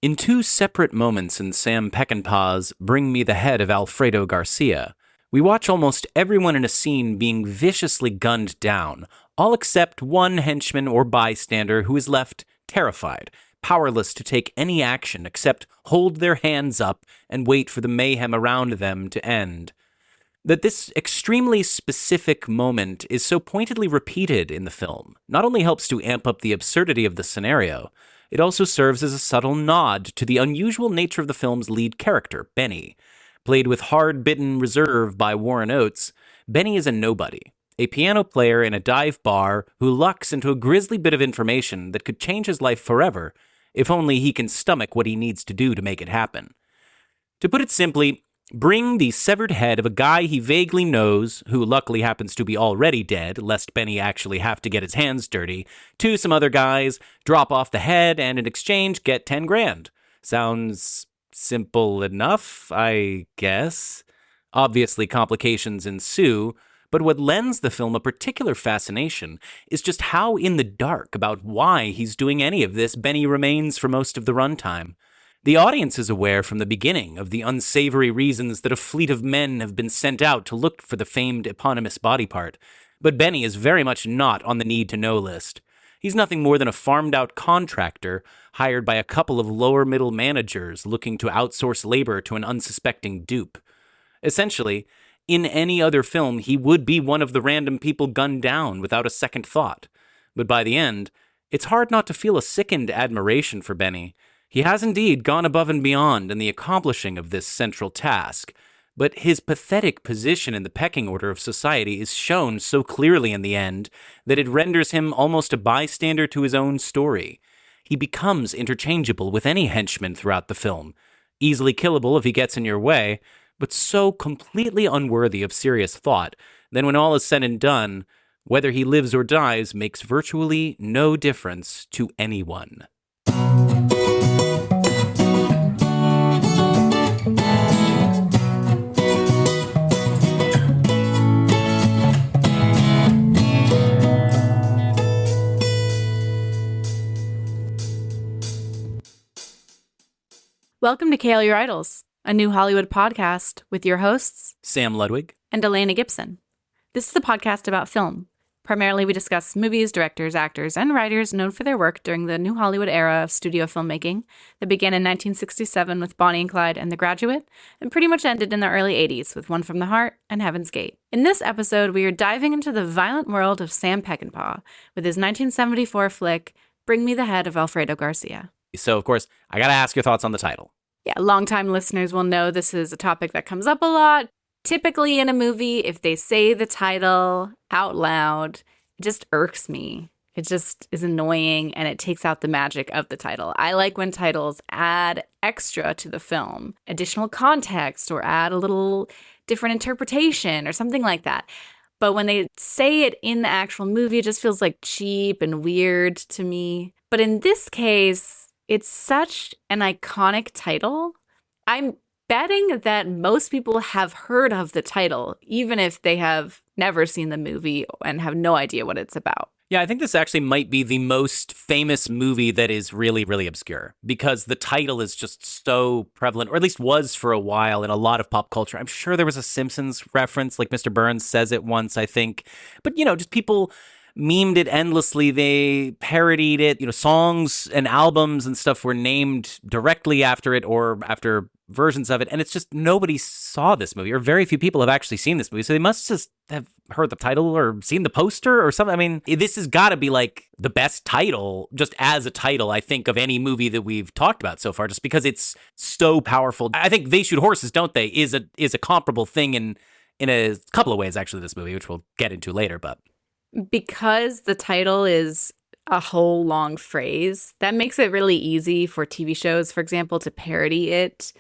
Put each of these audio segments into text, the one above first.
In two separate moments in Sam Peckinpah's Bring Me the Head of Alfredo Garcia, we watch almost everyone in a scene being viciously gunned down, all except one henchman or bystander who is left terrified, powerless to take any action except hold their hands up and wait for the mayhem around them to end. That this extremely specific moment is so pointedly repeated in the film not only helps to amp up the absurdity of the scenario, it also serves as a subtle nod to the unusual nature of the film's lead character, Benny. Played with hard-bitten reserve by Warren Oates, Benny is a nobody, a piano player in a dive bar who lucks into a grisly bit of information that could change his life forever, if only he can stomach what he needs to do to make it happen. To put it simply, bring the severed head of a guy he vaguely knows, who luckily happens to be already dead, lest Benny actually have to get his hands dirty, to some other guys, drop off the head, and in exchange get 10 grand. Sounds simple enough, I guess. Obviously, complications ensue, but what lends the film a particular fascination is just how in the dark about why he's doing any of this Benny remains for most of the runtime. The audience is aware from the beginning of the unsavory reasons that a fleet of men have been sent out to look for the famed eponymous body part, but Benny is very much not on the need-to-know list. He's nothing more than a farmed-out contractor hired by a couple of lower-middle managers looking to outsource labor to an unsuspecting dupe. Essentially, in any other film, he would be one of the random people gunned down without a second thought. But by the end, it's hard not to feel a sickened admiration for Benny. He has indeed gone above and beyond in the accomplishing of this central task, but his pathetic position in the pecking order of society is shown so clearly in the end that it renders him almost a bystander to his own story. He becomes interchangeable with any henchman throughout the film, easily killable if he gets in your way, but so completely unworthy of serious thought that when all is said and done, whether he lives or dies makes virtually no difference to anyone. Welcome to Kael Your Idols, a new Hollywood podcast with your hosts, Sam Ludwig and Elena Gibson. This is the podcast about film. Primarily, we discuss movies, directors, actors, and writers known for their work during the New Hollywood era of studio filmmaking that began in 1967 with Bonnie and Clyde and The Graduate, and pretty much ended in the early 80s with One from the Heart and Heaven's Gate. In this episode, we are diving into the violent world of Sam Peckinpah with his 1974 flick, Bring Me the Head of Alfredo Garcia. So, of course, I gotta ask your thoughts on the title. Yeah, longtime listeners will know this is a topic that comes up a lot. Typically in a movie, if they say the title out loud, it just irks me. It just is annoying and it takes out the magic of the title. I like when titles add extra to the film, additional context, or add a little different interpretation or something like that. But when they say it in the actual movie, it just feels like cheap and weird to me. But in this case, it's such an iconic title. I'm betting that most people have heard of the title, even if they have never seen the movie and have no idea what it's about. Yeah, I think this actually might be the most famous movie that is really, really obscure because the title is just so prevalent, or at least was for a while in a lot of pop culture. I'm sure there was a Simpsons reference, like Mr. Burns says it once, I think. But, just people memed it endlessly. They parodied it. Songs and albums and stuff were named directly after it or after versions of it. And it's just nobody saw this movie, or very few people have actually seen this movie. So they must just have heard the title or seen the poster or something. I mean, this has got to be like the best title, just as a title, I think, of any movie that we've talked about so far, just because it's so powerful. I think They Shoot Horses, Don't They, is a comparable thing in a couple of ways, actually, this movie, which we'll get into later, but because the title is a whole long phrase, that makes it really easy for TV shows, for example, to parody it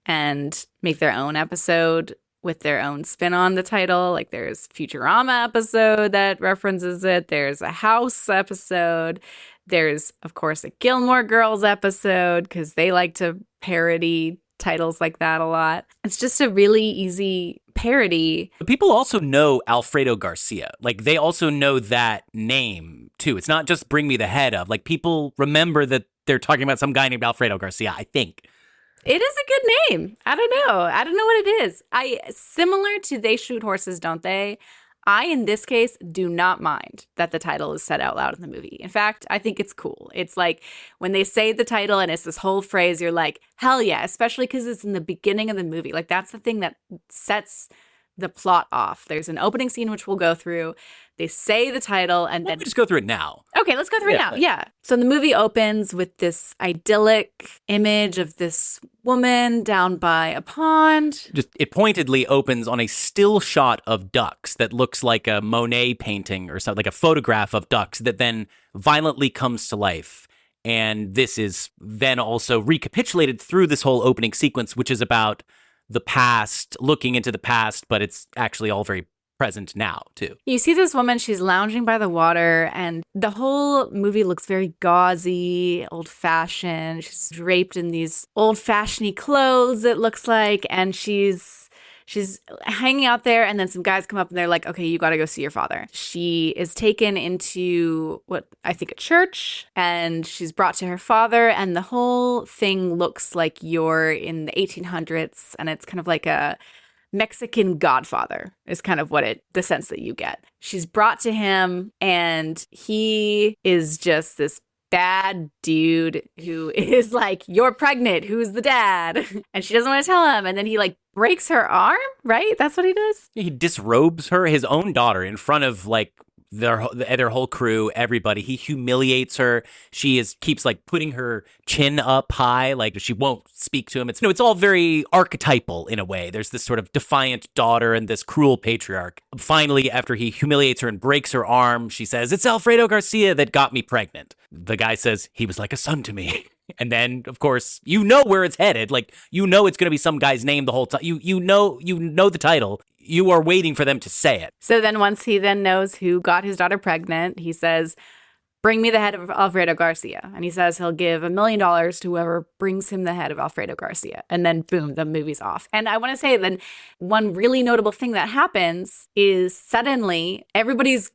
and make their own episode with their own spin on the title. Like there's Futurama episode that references it. There's a House episode. There's, of course, a Gilmore Girls episode because they like to parody titles like that a lot. It's just a really easy parody. People also know Alfredo Garcia. Like, they also know that name, too. It's not just Bring Me the Head of. Like, people remember that they're talking about some guy named Alfredo Garcia, I think. It is a good name. I don't know. I don't know what it is. Similar to They Shoot Horses, Don't They? I, in this case, do not mind that the title is said out loud in the movie. In fact, I think it's cool. It's like when they say the title and it's this whole phrase, you're like, hell yeah, especially because it's in the beginning of the movie. Like, that's the thing that sets the plot off. There's an opening scene which we'll go through. They say the title and then... We just go through it now. Okay, let's go through it now. Yeah. So the movie opens with this idyllic image of this woman down by a pond. It pointedly opens on a still shot of ducks that looks like a Monet painting or something, like a photograph of ducks that then violently comes to life. And this is then also recapitulated through this whole opening sequence, which is about the past, looking into the past, but it's actually all very present now, too. You see this woman, she's lounging by the water, and the whole movie looks very gauzy, old-fashioned. She's draped in these old-fashioned clothes, it looks like, and she's hanging out there, and then some guys come up and they're like, okay, you got to go see your father. She is taken into what I think a church, and she's brought to her father, and the whole thing looks like you're in the 1800s, and it's kind of like a Mexican Godfather is kind of the sense that you get. She's brought to him, and he is just this bad dude who is like, you're pregnant, who's the dad? And she doesn't want to tell him, and then he like breaks her arm, right? That's what he does? He disrobes her, his own daughter, in front of like their whole crew, everybody. He humiliates her. She keeps like putting her chin up high, like she won't speak to him. It's all very archetypal in a way. There's this sort of defiant daughter and this cruel patriarch. Finally, after he humiliates her and breaks her arm, she says, "It's Alfredo Garcia that got me pregnant." The guy says, "He was like a son to me." And then, of course, you know where it's headed. Like, you know it's going to be some guy's name the whole time. You know the title. You are waiting for them to say it. So then once he then knows who got his daughter pregnant, he says, "Bring me the head of Alfredo Garcia." And he says he'll give $1 million to whoever brings him the head of Alfredo Garcia. And then boom, the movie's off. And I want to say then one really notable thing that happens is suddenly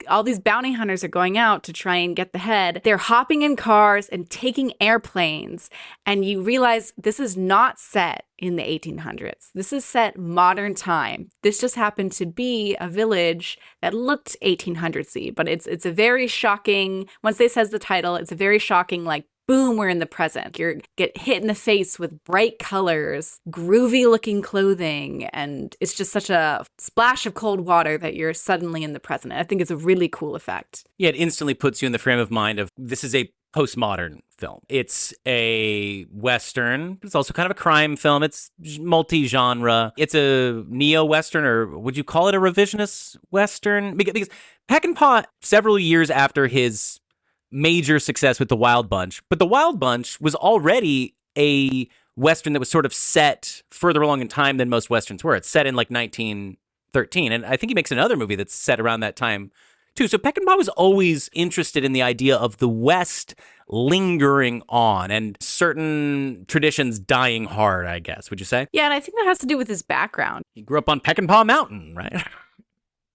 all these bounty hunters are going out to try and get the head. They're hopping in cars and taking airplanes. And you realize this is not set in the 1800s. This is set modern time. This just happened to be a village that looked 1800s-y, but it's a very shocking, once they says the title, it's a very shocking, like, boom, we're in the present. You get hit in the face with bright colors, groovy looking clothing, and it's just such a splash of cold water that you're suddenly in the present. I think it's a really cool effect. Yeah, it instantly puts you in the frame of mind of this is a postmodern film. It's a Western, but it's also kind of a crime film. It's multi-genre. It's a neo-Western, or would you call it a revisionist Western? Because Peckinpah, several years after his major success with The Wild Bunch, but The Wild Bunch was already a Western that was sort of set further along in time than most Westerns were. It's set in like 1913, and I think he makes another movie that's set around that time too. So Peckinpah was always interested in the idea of the West lingering on and certain traditions dying hard, I guess. Would you say? Yeah, and I think that has to do with his background. He grew up on Peckinpah Mountain, right?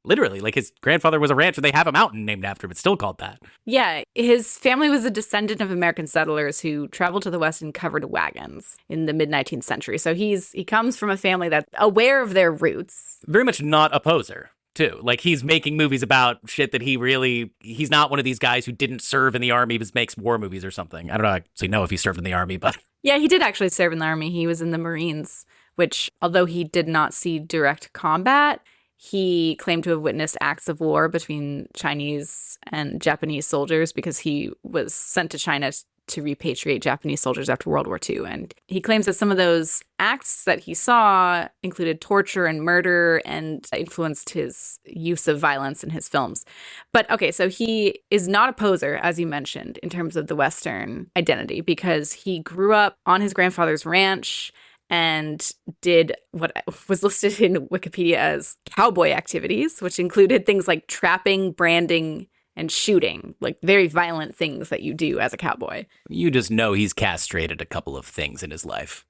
Literally, like his grandfather was a rancher. They have a mountain named after him. It's still called that. Yeah, his family was a descendant of American settlers who traveled to the West in covered wagons in the mid-19th century. So he comes from a family that's aware of their roots. Very much not a poser, too. Like, he's making movies about shit that he's not one of these guys who didn't serve in the army, but makes war movies or something. I don't actually know if he served in the army, but... Yeah, he did actually serve in the army. He was in the Marines, which, although he did not see direct combat, he claimed to have witnessed acts of war between Chinese and Japanese soldiers because he was sent to China to repatriate Japanese soldiers after World War II. And he claims that some of those acts that he saw included torture and murder and influenced his use of violence in his films. But okay, so he is not a poser, as you mentioned, in terms of the Western identity, because he grew up on his grandfather's ranch and did what was listed in Wikipedia as cowboy activities, which included things like trapping, branding, and shooting, like very violent things that you do as a cowboy. You just know he's castrated a couple of things in his life.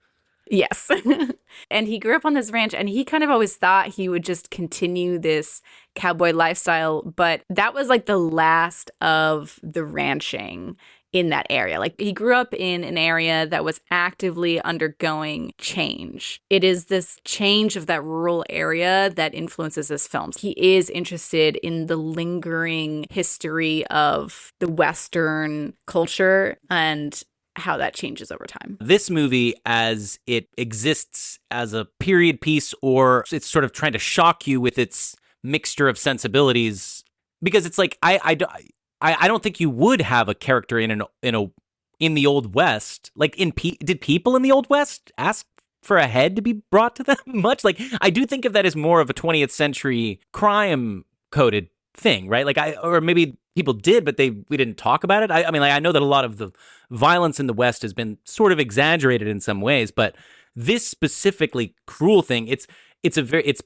Yes. And he grew up on this ranch, and he kind of always thought he would just continue this cowboy lifestyle, but that was like the last of the ranching in that area. Like, he grew up in an area that was actively undergoing change. It is this change of that rural area that influences his films. He is interested in the lingering history of the Western culture and how that changes over time. This movie, as it exists as a period piece, or it's sort of trying to shock you with its mixture of sensibilities, because it's like I don't think you would have a character in the Old West. Like, did people in the Old West ask for a head to be brought to them much? Like, I do think of that as more of a 20th century crime coded thing, right? Like, or maybe people did, but we didn't talk about it. I mean, like, I know that a lot of the violence in the West has been sort of exaggerated in some ways, but this specifically cruel thing, it's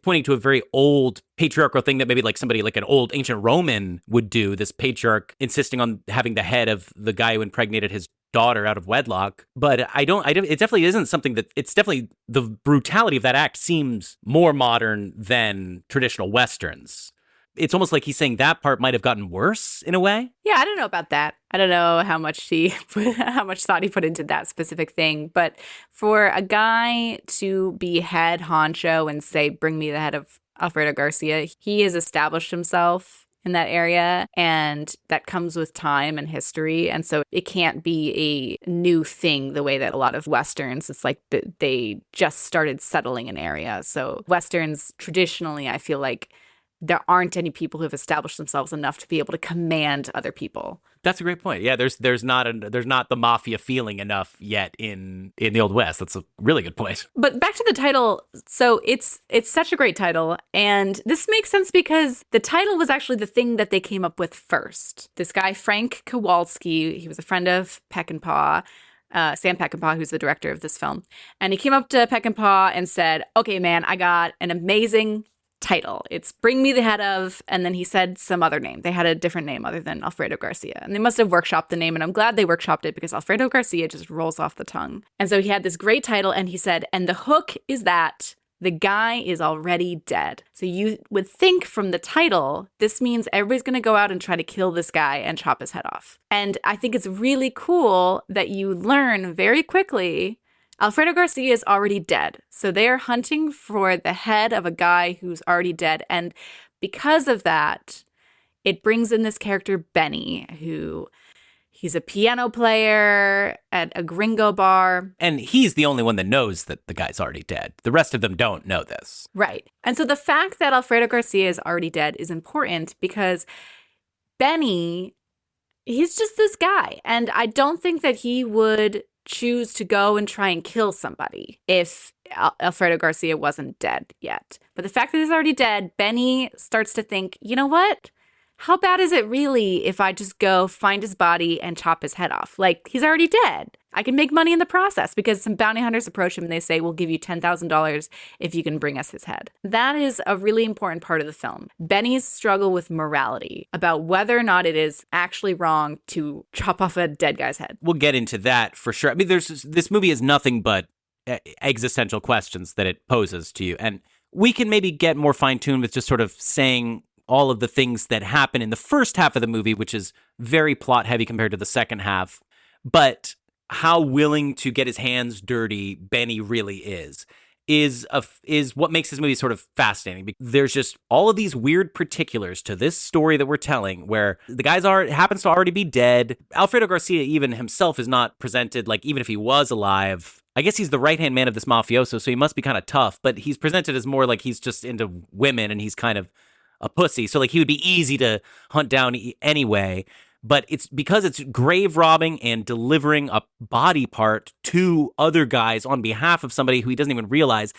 pointing to a very old patriarchal thing that maybe like somebody like an old ancient Roman would do, this patriarch insisting on having the head of the guy who impregnated his daughter out of wedlock. But it definitely isn't something that, it's definitely, the brutality of that act seems more modern than traditional Westerns. It's almost like he's saying that part might have gotten worse in a way. Yeah, I don't know about that. I don't know how much thought he put into that specific thing. But for a guy to be head honcho and say, bring me the head of Alfredo Garcia, he has established himself in that area, and that comes with time and history. And so it can't be a new thing the way that a lot of Westerns, it's like they just started settling an area. So Westerns, traditionally, I feel like there aren't any people who have established themselves enough to be able to command other people. That's a great point. Yeah, there's not the mafia feeling enough yet in the Old West. That's a really good point. But back to the title. So it's such a great title, and this makes sense because the title was actually the thing that they came up with first. This guy Frank Kowalski, he was a friend of Peckinpah. Sam Peckinpah, who's the director of this film, and he came up to Peckinpah and said, "Okay, man, I got an amazing title. It's Bring Me the Head of," and then he said some other name. They had a different name other than Alfredo Garcia. And they must have workshopped the name, and I'm glad they workshopped it because Alfredo Garcia just rolls off the tongue. And so he had this great title, and he said, and the hook is that the guy is already dead. So you would think from the title, this means everybody's going to go out and try to kill this guy and chop his head off. And I think it's really cool that you learn very quickly Alfredo Garcia is already dead. So they are hunting for the head of a guy who's already dead. And because of that, it brings in this character, Benny, who he's a piano player at a gringo bar. And he's the only one that knows that the guy's already dead. The rest of them don't know this. Right. And so the fact that Alfredo Garcia is already dead is important because Benny, he's just this guy. And I don't think that he would choose to go and try and kill somebody if Alfredo Garcia wasn't dead yet. But the fact that he's already dead, Benny starts to think, you know what? How bad is it really if I just go find his body and chop his head off? Like, he's already dead. I can make money in the process because some bounty hunters approach him and they say, we'll give you $10,000 if you can bring us his head. That is a really important part of the film. Benny's struggle with morality about whether or not it is actually wrong to chop off a dead guy's head. We'll get into that for sure. I mean, this movie is nothing but existential questions that it poses to you. And we can maybe get more fine-tuned with just sort of saying all of the things that happen in the first half of the movie, which is very plot heavy compared to the second half. But how willing to get his hands dirty Benny really is what makes this movie sort of fascinating. There's just all of these weird particulars to this story that we're telling where the guy's happens to already be dead. Alfredo Garcia even himself is not presented like, even if he was alive, I guess he's the right-hand man of this mafioso, so he must be kind of tough, but he's presented as more like he's just into women and he's kind of a pussy. So like he would be easy to hunt down anyway. But it's because it's grave robbing and delivering a body part to other guys on behalf of somebody who he doesn't even realize.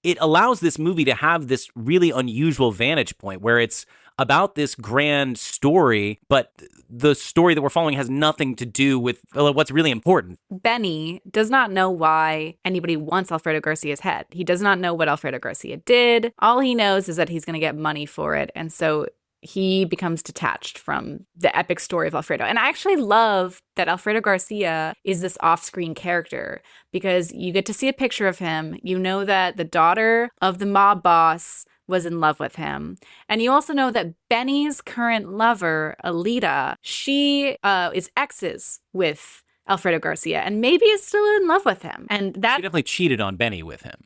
It allows this movie to have this really unusual vantage point where it's about this grand story, but the story that we're following has nothing to do with what's really important. Benny does not know why anybody wants Alfredo Garcia's head. He does not know what Alfredo Garcia did. All he knows is that he's going to get money for it. And so he becomes detached from the epic story of Alfredo. And I actually love that Alfredo Garcia is this off-screen character because you get to see a picture of him. You know that the daughter of the mob boss was in love with him. And you also know that Benny's current lover, Alita, she is exes with Alfredo Garcia and maybe is still in love with him. And that She definitely cheated on Benny with him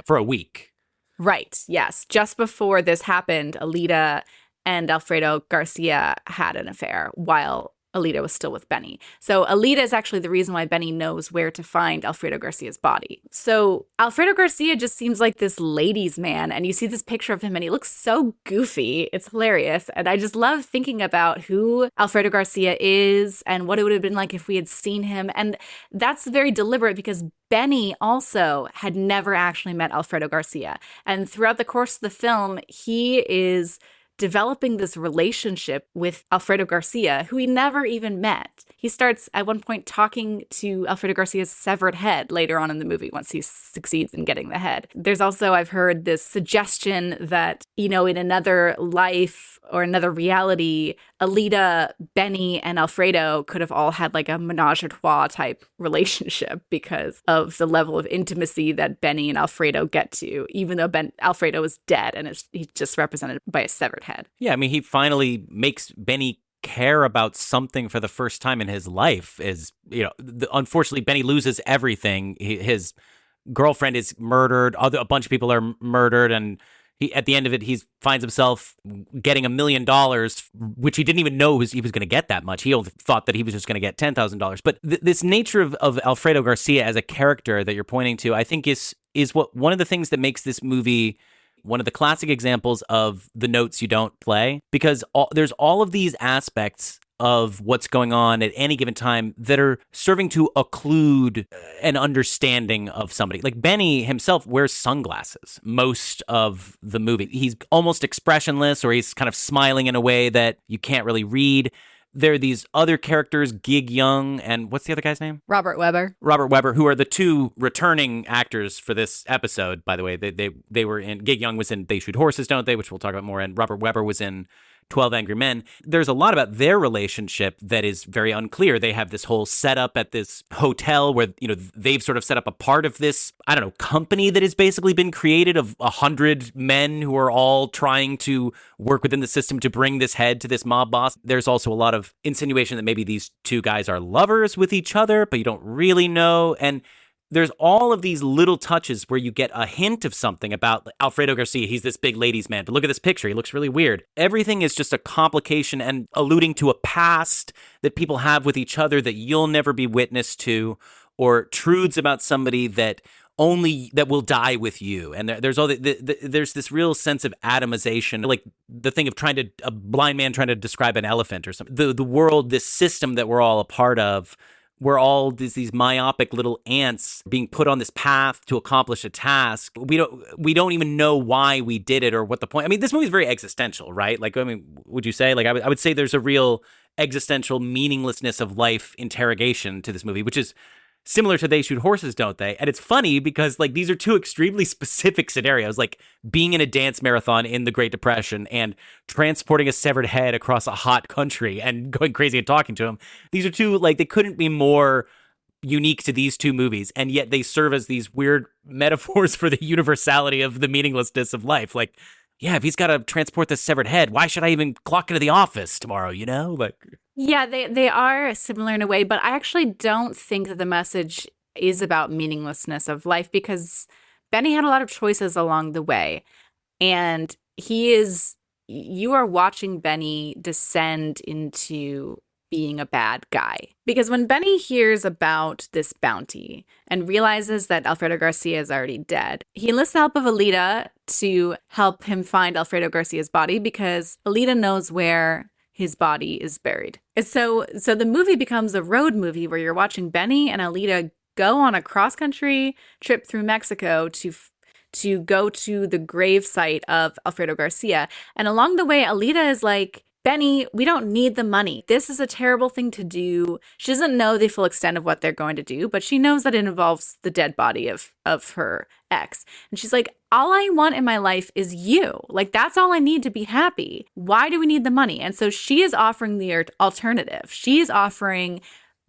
for a week. Right. Yes. Just before this happened, Alita and Alfredo Garcia had an affair while Alita was still with Benny. So Alita is actually the reason why Benny knows where to find Alfredo Garcia's body. So Alfredo Garcia just seems like this ladies' man. And you see this picture of him and he looks so goofy. It's hilarious. And I just love thinking about who Alfredo Garcia is and what it would have been like if we had seen him. And that's very deliberate because Benny also had never actually met Alfredo Garcia. And throughout the course of the film, he is developing this relationship with Alfredo Garcia, who he never even met. He starts at one point talking to Alfredo Garcia's severed head later on in the movie once he succeeds in getting the head. There's also, I've heard this suggestion that, you know, in another life or another reality, Alita, Benny, and Alfredo could have all had like a menage a trois type relationship because of the level of intimacy that Benny and Alfredo get to, even though Alfredo is dead and he's just represented by a severed head. Yeah, I mean, he finally makes Benny care about something for the first time in his life. Unfortunately, Benny loses everything. His girlfriend is murdered. A bunch of people are murdered, and at the end of it, he finds himself getting $1 million, which he didn't even know he was going to get that much. He only thought that he was just going to get $10,000. But this nature of Alfredo Garcia as a character that you're pointing to, I think is what one of the things that makes this movie one of the classic examples of the notes you don't play, because there's all of these aspects of what's going on at any given time that are serving to occlude an understanding of somebody. Like Benny himself wears sunglasses most of the movie. He's almost expressionless, or he's kind of smiling in a way that you can't really read. There are these other characters, Gig Young, and what's the other guy's name? Robert Webber, who are the two returning actors for this episode, by the way. They were in, Gig Young was in They Shoot Horses, Don't They?, which we'll talk about more, and Robert Webber was in 12 Angry Men. There's a lot about their relationship that is very unclear. They have this whole setup at this hotel where, you know, they've sort of set up a part of this, I don't know, company that has basically been created of 100 men who are all trying to work within the system to bring this head to this mob boss. There's also a lot of insinuation that maybe these two guys are lovers with each other, but you don't really know. And there's all of these little touches where you get a hint of something about Alfredo Garcia. He's this big ladies' man, but look at this picture. He looks really weird. Everything is just a complication and alluding to a past that people have with each other that you'll never be witness to, or truths about somebody that will die with you. And there's there's this real sense of atomization, like the thing of a blind man trying to describe an elephant or something. The world, this system that we're all a part of, we're all these myopic little ants being put on this path to accomplish a task. We don't even know why we did it or what the point. I mean, this movie is very existential, right? Like, I mean, would you say? Like, I would say there's a real existential meaninglessness of life interrogation to this movie, which is similar to They Shoot Horses, Don't They? And it's funny because, like, these are two extremely specific scenarios, like being in a dance marathon in the Great Depression and transporting a severed head across a hot country and going crazy and talking to him. These are two, like, they couldn't be more unique to these two movies, and yet they serve as these weird metaphors for the universality of the meaninglessness of life. Like, yeah, if he's got to transport this severed head, why should I even clock into the office tomorrow, you know? Like, yeah, they are similar in a way, but I actually don't think that the message is about meaninglessness of life, because Benny had a lot of choices along the way. And you are watching Benny descend into being a bad guy. Because when Benny hears about this bounty and realizes that Alfredo Garcia is already dead, he enlists the help of Alita to help him find Alfredo Garcia's body, because Alita knows where his body is buried. And so the movie becomes a road movie where you're watching Benny and Alita go on a cross-country trip through Mexico to go to the grave site of Alfredo Garcia. And along the way, Alita is like, Benny, we don't need the money. This is a terrible thing to do. She doesn't know the full extent of what they're going to do, but she knows that it involves the dead body of her ex. And she's like, all I want in my life is you. Like, that's all I need to be happy. Why do we need the money? And so she is offering the alternative. She's offering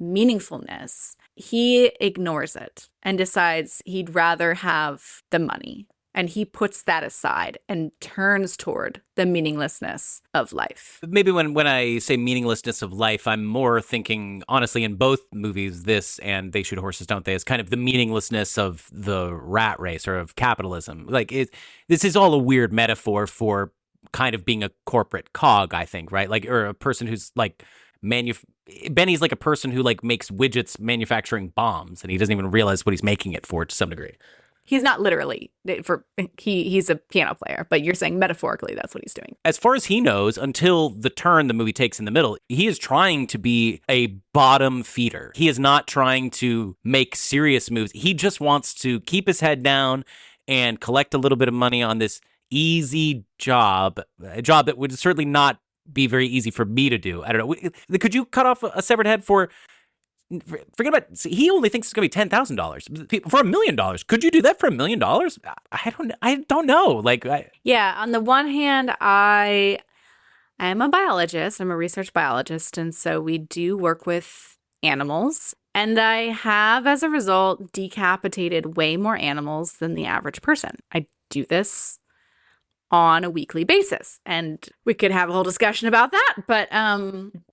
meaningfulness. He ignores it and decides he'd rather have the money. And he puts that aside and turns toward the meaninglessness of life. Maybe when I say meaninglessness of life, I'm more thinking, honestly, in both movies, this and They Shoot Horses, Don't They, is kind of the meaninglessness of the rat race or of capitalism. Like, this is all a weird metaphor for kind of being a corporate cog, I think, right? Like, or a person who's like, Benny's like a person who like makes widgets manufacturing bombs, and he doesn't even realize what he's making it for to some degree. He's not literally he's a piano player, but you're saying metaphorically that's what he's doing. As far as he knows, until the turn the movie takes in the middle, he is trying to be a bottom feeder. He is not trying to make serious moves. He just wants to keep his head down and collect a little bit of money on this easy job, a job that would certainly not be very easy for me to do. I don't know. Could you cut off a severed head for... Forget about. He only thinks it's gonna be $10,000 for $1 million. Could you do that for $1 million? I don't know. Like, yeah. On the one hand, I am a biologist. I'm a research biologist, and so we do work with animals. And I have, as a result, decapitated way more animals than the average person. I do this on a weekly basis. And we could have a whole discussion about that. But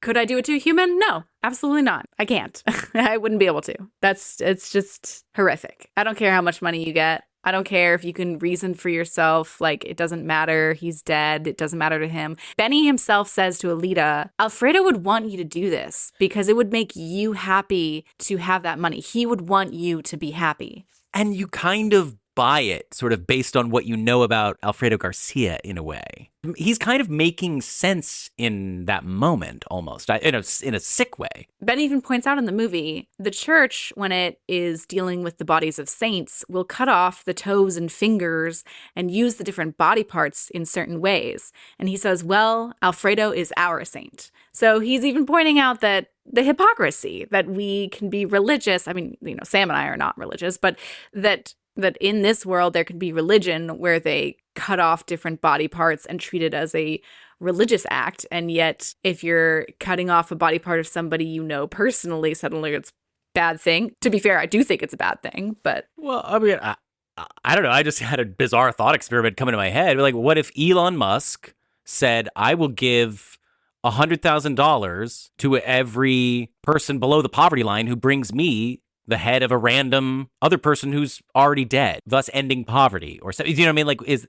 could I do it to a human? No, absolutely not. I can't. I wouldn't be able to. It's just horrific. I don't care how much money you get. I don't care if you can reason for yourself. Like, it doesn't matter. He's dead. It doesn't matter to him. Benny himself says to Alita, Alfredo would want you to do this because it would make you happy to have that money. He would want you to be happy. And you kind of buy it sort of based on what you know about Alfredo Garcia in a way. He's kind of making sense in that moment almost, in a sick way. Ben even points out in the movie, the church, when it is dealing with the bodies of saints, will cut off the toes and fingers and use the different body parts in certain ways. And he says, well, Alfredo is our saint. So he's even pointing out that the hypocrisy that we can be religious. I mean, Sam and I are not religious, but that in this world there could be religion where they cut off different body parts and treat it as a religious act. And yet if you're cutting off a body part of somebody you know personally, suddenly it's a bad thing. To be fair, I do think it's a bad thing, but... Well, I mean, I don't know. I just had a bizarre thought experiment come into my head. Like, what if Elon Musk said, I will give $100,000 to every person below the poverty line who brings me the head of a random other person who's already dead, thus ending poverty, or something. You know what I mean? Like, is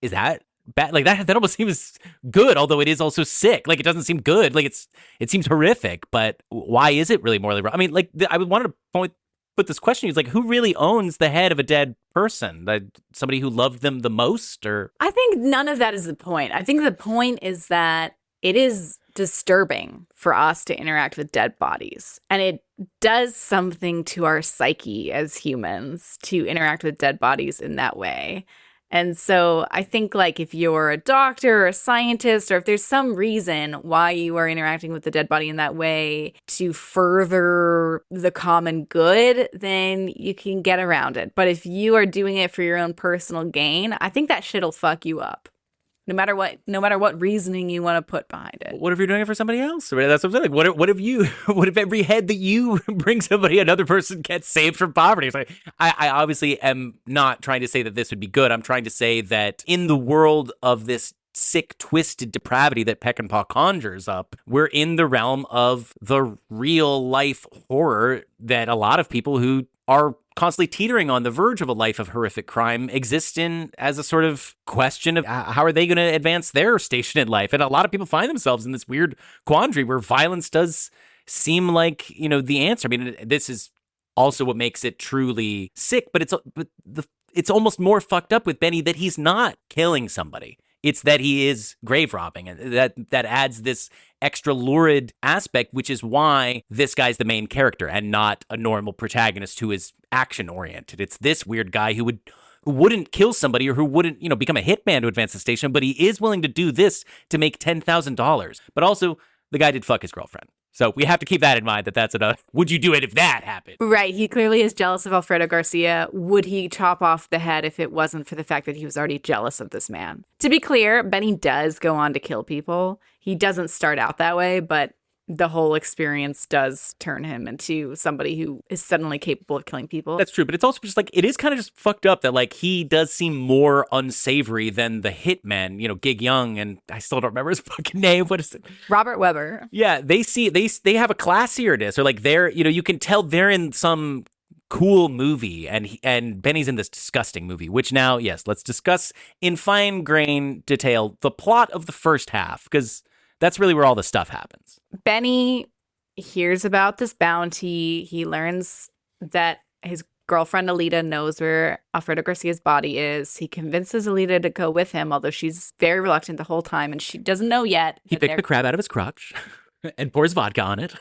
that bad? Like that almost seems good, although it is also sick. Like, it doesn't seem good. Like, it seems horrific, but why is it really morally wrong? I mean, like, I wanted to put this question. He's like, who really owns the head of a dead person? Somebody who loved them the most? Or I think none of that is the point. I think the point is that it is disturbing for us to interact with dead bodies. And it does something to our psyche as humans to interact with dead bodies in that way. And so I think, like, if you're a doctor or a scientist, or if there's some reason why you are interacting with the dead body in that way to further the common good, then you can get around it. But if you are doing it for your own personal gain, I think that shit'll fuck you up. No matter what reasoning you want to put behind it. What if you're doing it for somebody else? I mean, that's what I'm saying. Like, what if every head that you bring somebody, another person gets saved from poverty? It's like, I obviously am not trying to say that this would be good. I'm trying to say that in the world of this sick, twisted depravity that Peckinpah conjures up, we're in the realm of the real life horror that a lot of people who are constantly teetering on the verge of a life of horrific crime exist in, as a sort of question of how are they going to advance their station in life. And a lot of people find themselves in this weird quandary where violence does seem like, the answer. I mean, this is also what makes it truly sick, but it's almost more fucked up with Benny that he's not killing somebody. It's that he is grave robbing, and that adds this extra lurid aspect, which is why this guy's the main character and not a normal protagonist who is action oriented. It's this weird guy who wouldn't kill somebody or who wouldn't, become a hitman to advance the station, but he is willing to do this to make $10,000. But also, the guy did fuck his girlfriend. So we have to keep that in mind, that's enough. Would you do it if that happened? Right. He clearly is jealous of Alfredo Garcia. Would he chop off the head if it wasn't for the fact that he was already jealous of this man? To be clear, Benny does go on to kill people. He doesn't start out that way, but the whole experience does turn him into somebody who is suddenly capable of killing people. That's true, but it's also just like, it is kind of just fucked up that like he does seem more unsavory than the hitmen, Gig Young, and I still don't remember his fucking name. What is it? Robert Webber. Yeah, they have a classierness, or like they're, you can tell they're in some cool movie, and Benny's in this disgusting movie, which now, yes, let's discuss in fine grain detail the plot of the first half, because that's really where all the stuff happens. Benny hears about this bounty. He learns that his girlfriend Alita knows where Alfredo Garcia's body is. He convinces Alita to go with him, although she's very reluctant the whole time, and she doesn't know yet. He picked the crab out of his crotch and pours vodka on it.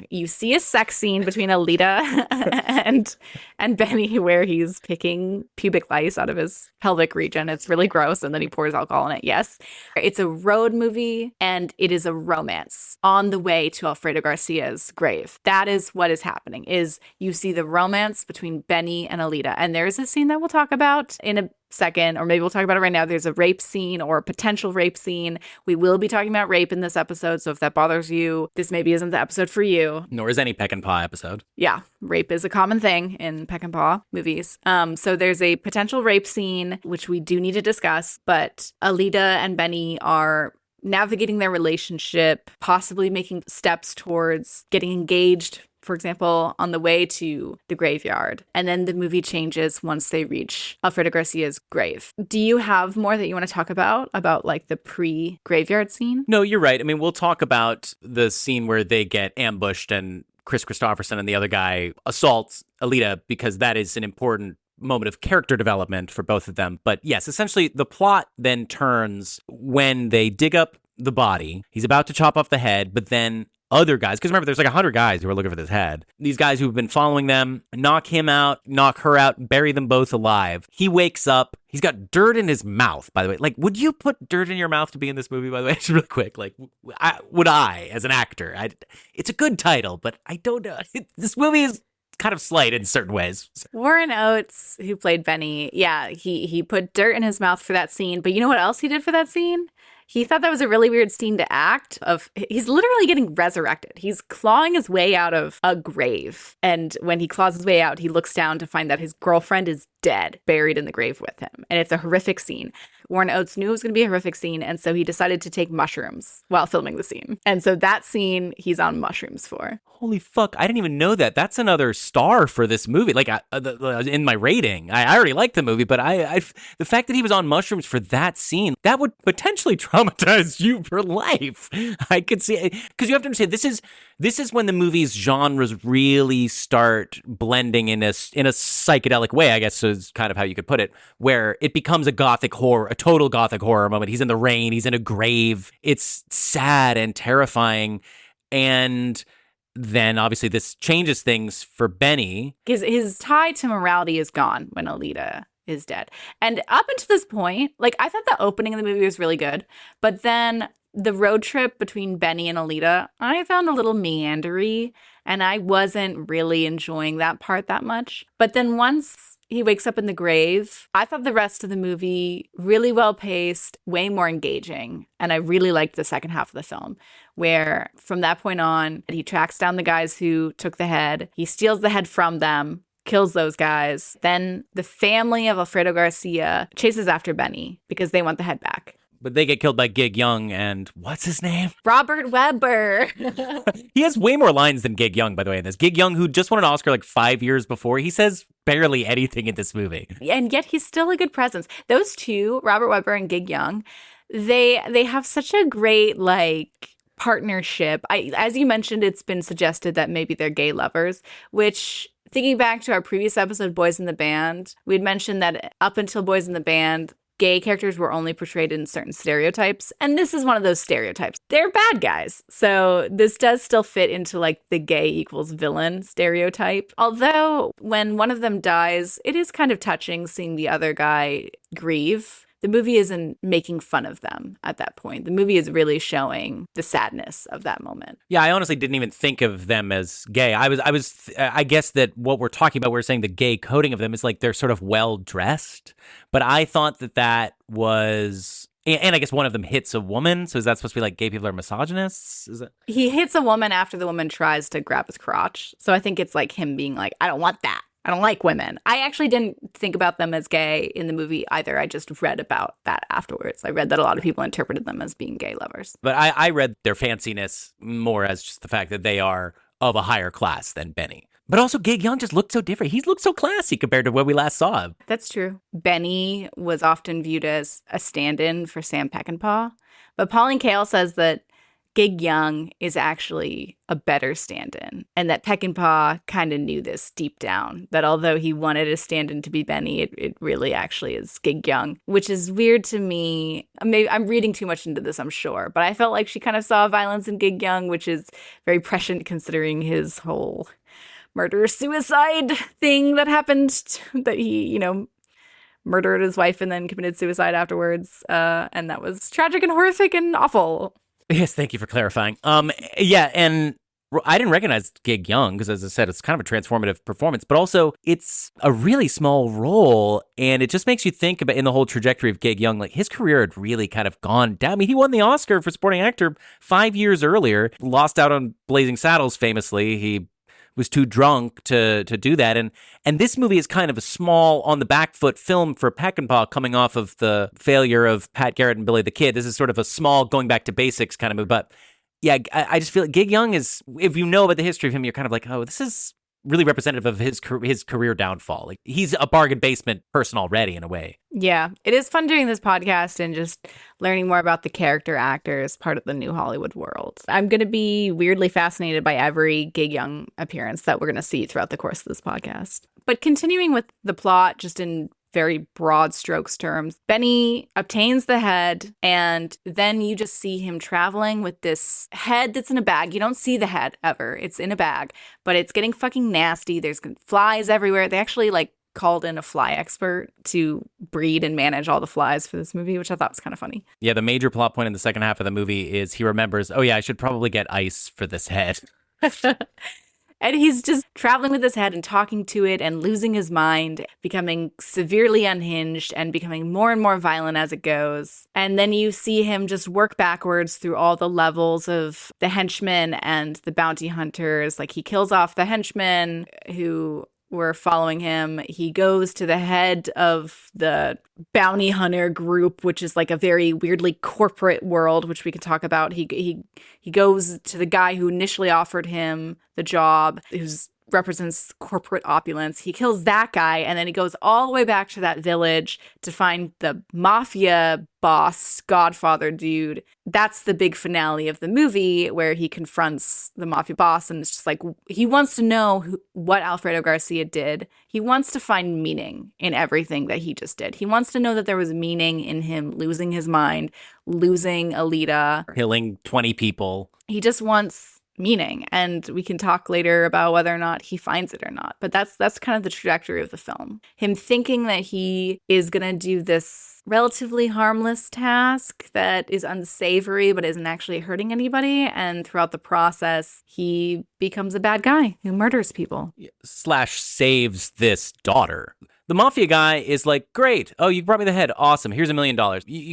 You see a sex scene between Alita and Benny where he's picking pubic lice out of his pelvic region. It's really gross, and then he pours alcohol in it. Yes. It's a road movie, and it is a romance on the way to Alfredo Garcia's grave. That is what is happening, is you see the romance between Benny and Alita. And there's a scene that we'll talk about in a second, or maybe we'll talk about it right now. There's a rape scene, or a potential rape scene. We will be talking about rape in this episode, so if that bothers you, this maybe isn't the episode for you. Nor is any Peckinpah episode. Yeah, rape is a common thing in Peckinpah movies. So there's a potential rape scene, which we do need to discuss, but Alita and Benny are navigating their relationship, possibly making steps towards getting engaged, for example, on the way to the graveyard. And then the movie changes once they reach Alfredo Garcia's grave. Do you have more that you want to talk about like the pre-graveyard scene? No, you're right. I mean, we'll talk about the scene where they get ambushed and Chris Christopherson and the other guy assaults Alita, because that is an important moment of character development for both of them. But yes, essentially the plot then turns when they dig up the body. He's about to chop off the head, but then other guys, because remember, there's like 100 guys who are looking for this head. These guys who've been following them knock him out, knock her out, bury them both alive. He wakes up. He's got dirt in his mouth, by the way. Like, would you put dirt in your mouth to be in this movie, by the way? Just really quick. Like, would I, as an actor? It's a good title, but I don't know. This movie is kind of slight in certain ways. Warren Oates, who played Benny, yeah, he put dirt in his mouth for that scene. But you know what else he did for that scene? He thought that was a really weird scene to act. He's literally getting resurrected. He's clawing his way out of a grave. And when he claws his way out, he looks down to find that his girlfriend is dead, buried in the grave with him. And it's a horrific scene. Warren Oates knew it was going to be a horrific scene, and so he decided to take mushrooms while filming the scene. And so that scene, he's on mushrooms for. Holy fuck, I didn't even know that. That's another star for this movie. Like, in my rating, I already liked the movie, but the fact that he was on mushrooms for that scene, that would potentially traumatize you for life. I could see it, because you have to understand, this is when the movie's genres really start blending in a psychedelic way, I guess is kind of how you could put it, where it becomes a total gothic horror moment. He's in the rain, he's in a grave. It's sad and terrifying. And then obviously this changes things for Benny. His tie to morality is gone when Alita is dead. And up until this point, like, I thought the opening of the movie was really good, but then the road trip between Benny and Alita, I found a little meandery, and I wasn't really enjoying that part that much. But then once he wakes up in the grave, I thought the rest of the movie really well paced, way more engaging. And I really liked the second half of the film, where from that point on, he tracks down the guys who took the head. He steals the head from them, kills those guys. Then the family of Alfredo Garcia chases after Benny because they want the head back. But they get killed by Gig Young and what's his name? Robert Webber. He has way more lines than Gig Young, by the way, in this. Gig Young, who just won an Oscar like 5 years before, he says barely anything in this movie. And yet he's still a good presence. Those two, Robert Webber and Gig Young, they have such a great, like, partnership. As you mentioned, it's been suggested that maybe they're gay lovers, which, thinking back to our previous episode, Boys in the Band, we'd mentioned that up until Boys in the Band, gay characters were only portrayed in certain stereotypes, and this is one of those stereotypes. They're bad guys, so this does still fit into, like, the gay equals villain stereotype. Although, when one of them dies, it is kind of touching seeing the other guy grieve. The movie isn't making fun of them at that point. The movie is really showing the sadness of that moment. Yeah, I honestly didn't even think of them as gay. I guess that what we're talking about, we're saying the gay coding of them is like they're sort of well dressed. But I thought that was And I guess one of them hits a woman. So is that supposed to be like gay people are misogynists? Is it? He hits a woman after the woman tries to grab his crotch. So I think it's like him being like, I don't want that. I don't like women. I actually didn't think about them as gay in the movie either. I just read about that afterwards. I read that a lot of people interpreted them as being gay lovers. But I read their fanciness more as just the fact that they are of a higher class than Benny. But also, Gig Young just looked so different. He looked so classy compared to when we last saw him. That's true. Benny was often viewed as a stand-in for Sam Peckinpah. But Pauline Kael says that Gig Young is actually a better stand-in, and that Peckinpah kind of knew this deep down, that although he wanted a stand-in to be Benny, it really actually is Gig Young, which is weird to me. Maybe I'm reading too much into this, I'm sure, but I felt like she kind of saw violence in Gig Young, which is very prescient considering his whole murder-suicide thing that happened, that he, murdered his wife and then committed suicide afterwards, and that was tragic and horrific and awful. Yes, thank you for clarifying. Yeah, and I didn't recognize Gig Young because, as I said, it's kind of a transformative performance, but also it's a really small role, and it just makes you think about in the whole trajectory of Gig Young, like his career had really kind of gone down. I mean, he won the Oscar for supporting actor 5 years earlier, lost out on Blazing Saddles famously. He was too drunk to do that. And this movie is kind of a small, on the back foot film for Peckinpah coming off of the failure of Pat Garrett and Billy the Kid. This is sort of a small, going back to basics kind of movie. But yeah, I just feel like Gig Young is, if you know about the history of him, you're kind of like, oh, this is really representative of his career downfall. Like, he's a bargain basement person already in a way. Yeah, it is fun doing this podcast and just learning more about the character actors, part of the new Hollywood world. I'm going to be weirdly fascinated by every Gig Young appearance that we're going to see throughout the course of this podcast. But continuing with the plot, just in very broad strokes terms, Benny obtains the head, and then you just see him traveling with this head that's in a bag. You don't see the head ever. It's in a bag, but it's getting fucking nasty. There's flies everywhere. They actually called in a fly expert to breed and manage all the flies for this movie, which I thought was kind of funny. Yeah, the major plot point in the second half of the movie is he remembers, oh yeah, I should probably get ice for this head. And he's just traveling with his head and talking to it and losing his mind, becoming severely unhinged and becoming more and more violent as it goes. And then you see him just work backwards through all the levels of the henchmen and the bounty hunters. Like, he kills off the henchmen who were following him. He goes to the head of the bounty hunter group, which is like a very weirdly corporate world, which we could talk about. He goes to the guy who initially offered him the job, who's represents corporate opulence. He kills that guy, and then he goes all the way back to that village to find the mafia boss, Godfather dude. That's the big finale of the movie, where he confronts the mafia boss, and it's just like, he wants to know what Alfredo Garcia did. He wants to find meaning in everything that he just did. He wants to know that there was meaning in him losing his mind, losing Alita, killing 20 people. He just wants meaning, and we can talk later about whether or not he finds it or not, but that's kind of the trajectory of the film. Him thinking that he is gonna do this relatively harmless task that is unsavory but isn't actually hurting anybody, and throughout the process he becomes a bad guy who murders people / saves this daughter. The mafia guy is like, great. Oh, you brought me the head. Awesome. Here's $1 million.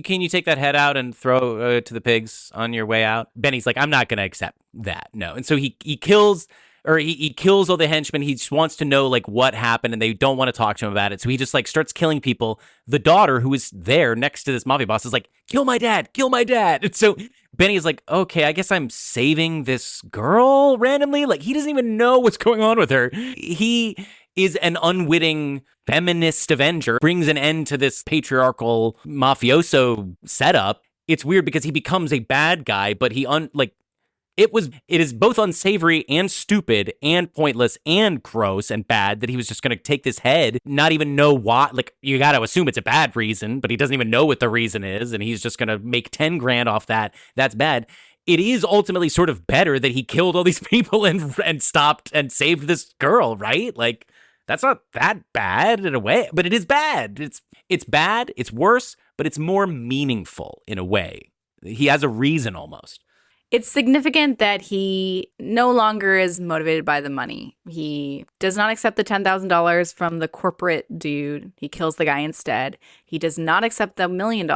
Can you take that head out and throw to the pigs on your way out? Benny's like, I'm not going to accept that. No. And so he kills all the henchmen. He just wants to know what happened, and they don't want to talk to him about it. So he just starts killing people. The daughter, who is there next to this mafia boss, is like, kill my dad, kill my dad. And so Benny is like, okay, I guess I'm saving this girl randomly. He doesn't even know what's going on with her. He is an unwitting feminist avenger, brings an end to this patriarchal mafioso setup. It's weird because he becomes a bad guy, but it is both unsavory and stupid and pointless and gross and bad that he was just going to take this head, not even know why. You got to assume it's a bad reason, but he doesn't even know what the reason is, and he's just going to make 10 grand off that. That's bad. It is ultimately sort of better that he killed all these people and stopped and saved this girl, right? That's not that bad in a way, but it is bad. It's bad, it's worse, but it's more meaningful in a way. He has a reason almost. It's significant that he no longer is motivated by the money. He does not accept the $10,000 from the corporate dude. He kills the guy instead. He does not accept the $1 million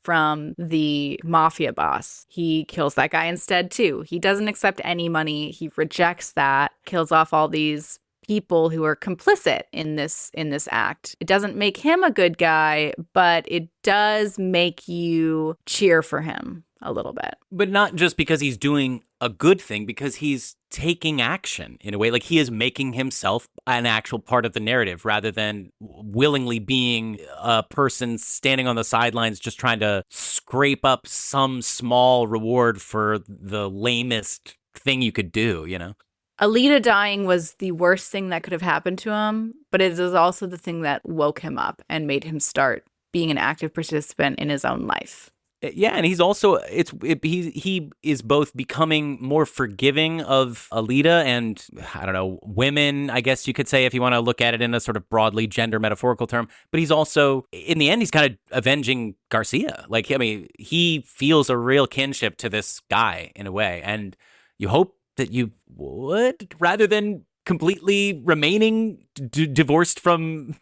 from the mafia boss. He kills that guy instead too. He doesn't accept any money. He rejects that, kills off all these people who are complicit in this act. It doesn't make him a good guy, but it does make you cheer for him a little bit. But not just because he's doing a good thing, because he's taking action in a way. Like, he is making himself an actual part of the narrative rather than willingly being a person standing on the sidelines just trying to scrape up some small reward for the lamest thing you could do, you know? Alita dying was the worst thing that could have happened to him, but it is also the thing that woke him up and made him start being an active participant in his own life. Yeah, and he's also he is both becoming more forgiving of Alita and, I don't know, women, I guess you could say, if you want to look at it in a sort of broadly gender metaphorical term. But he's also, in the end, he's kind of avenging Garcia. Like, I mean, he feels a real kinship to this guy in a way, and you hope that you would, rather than completely remaining divorced from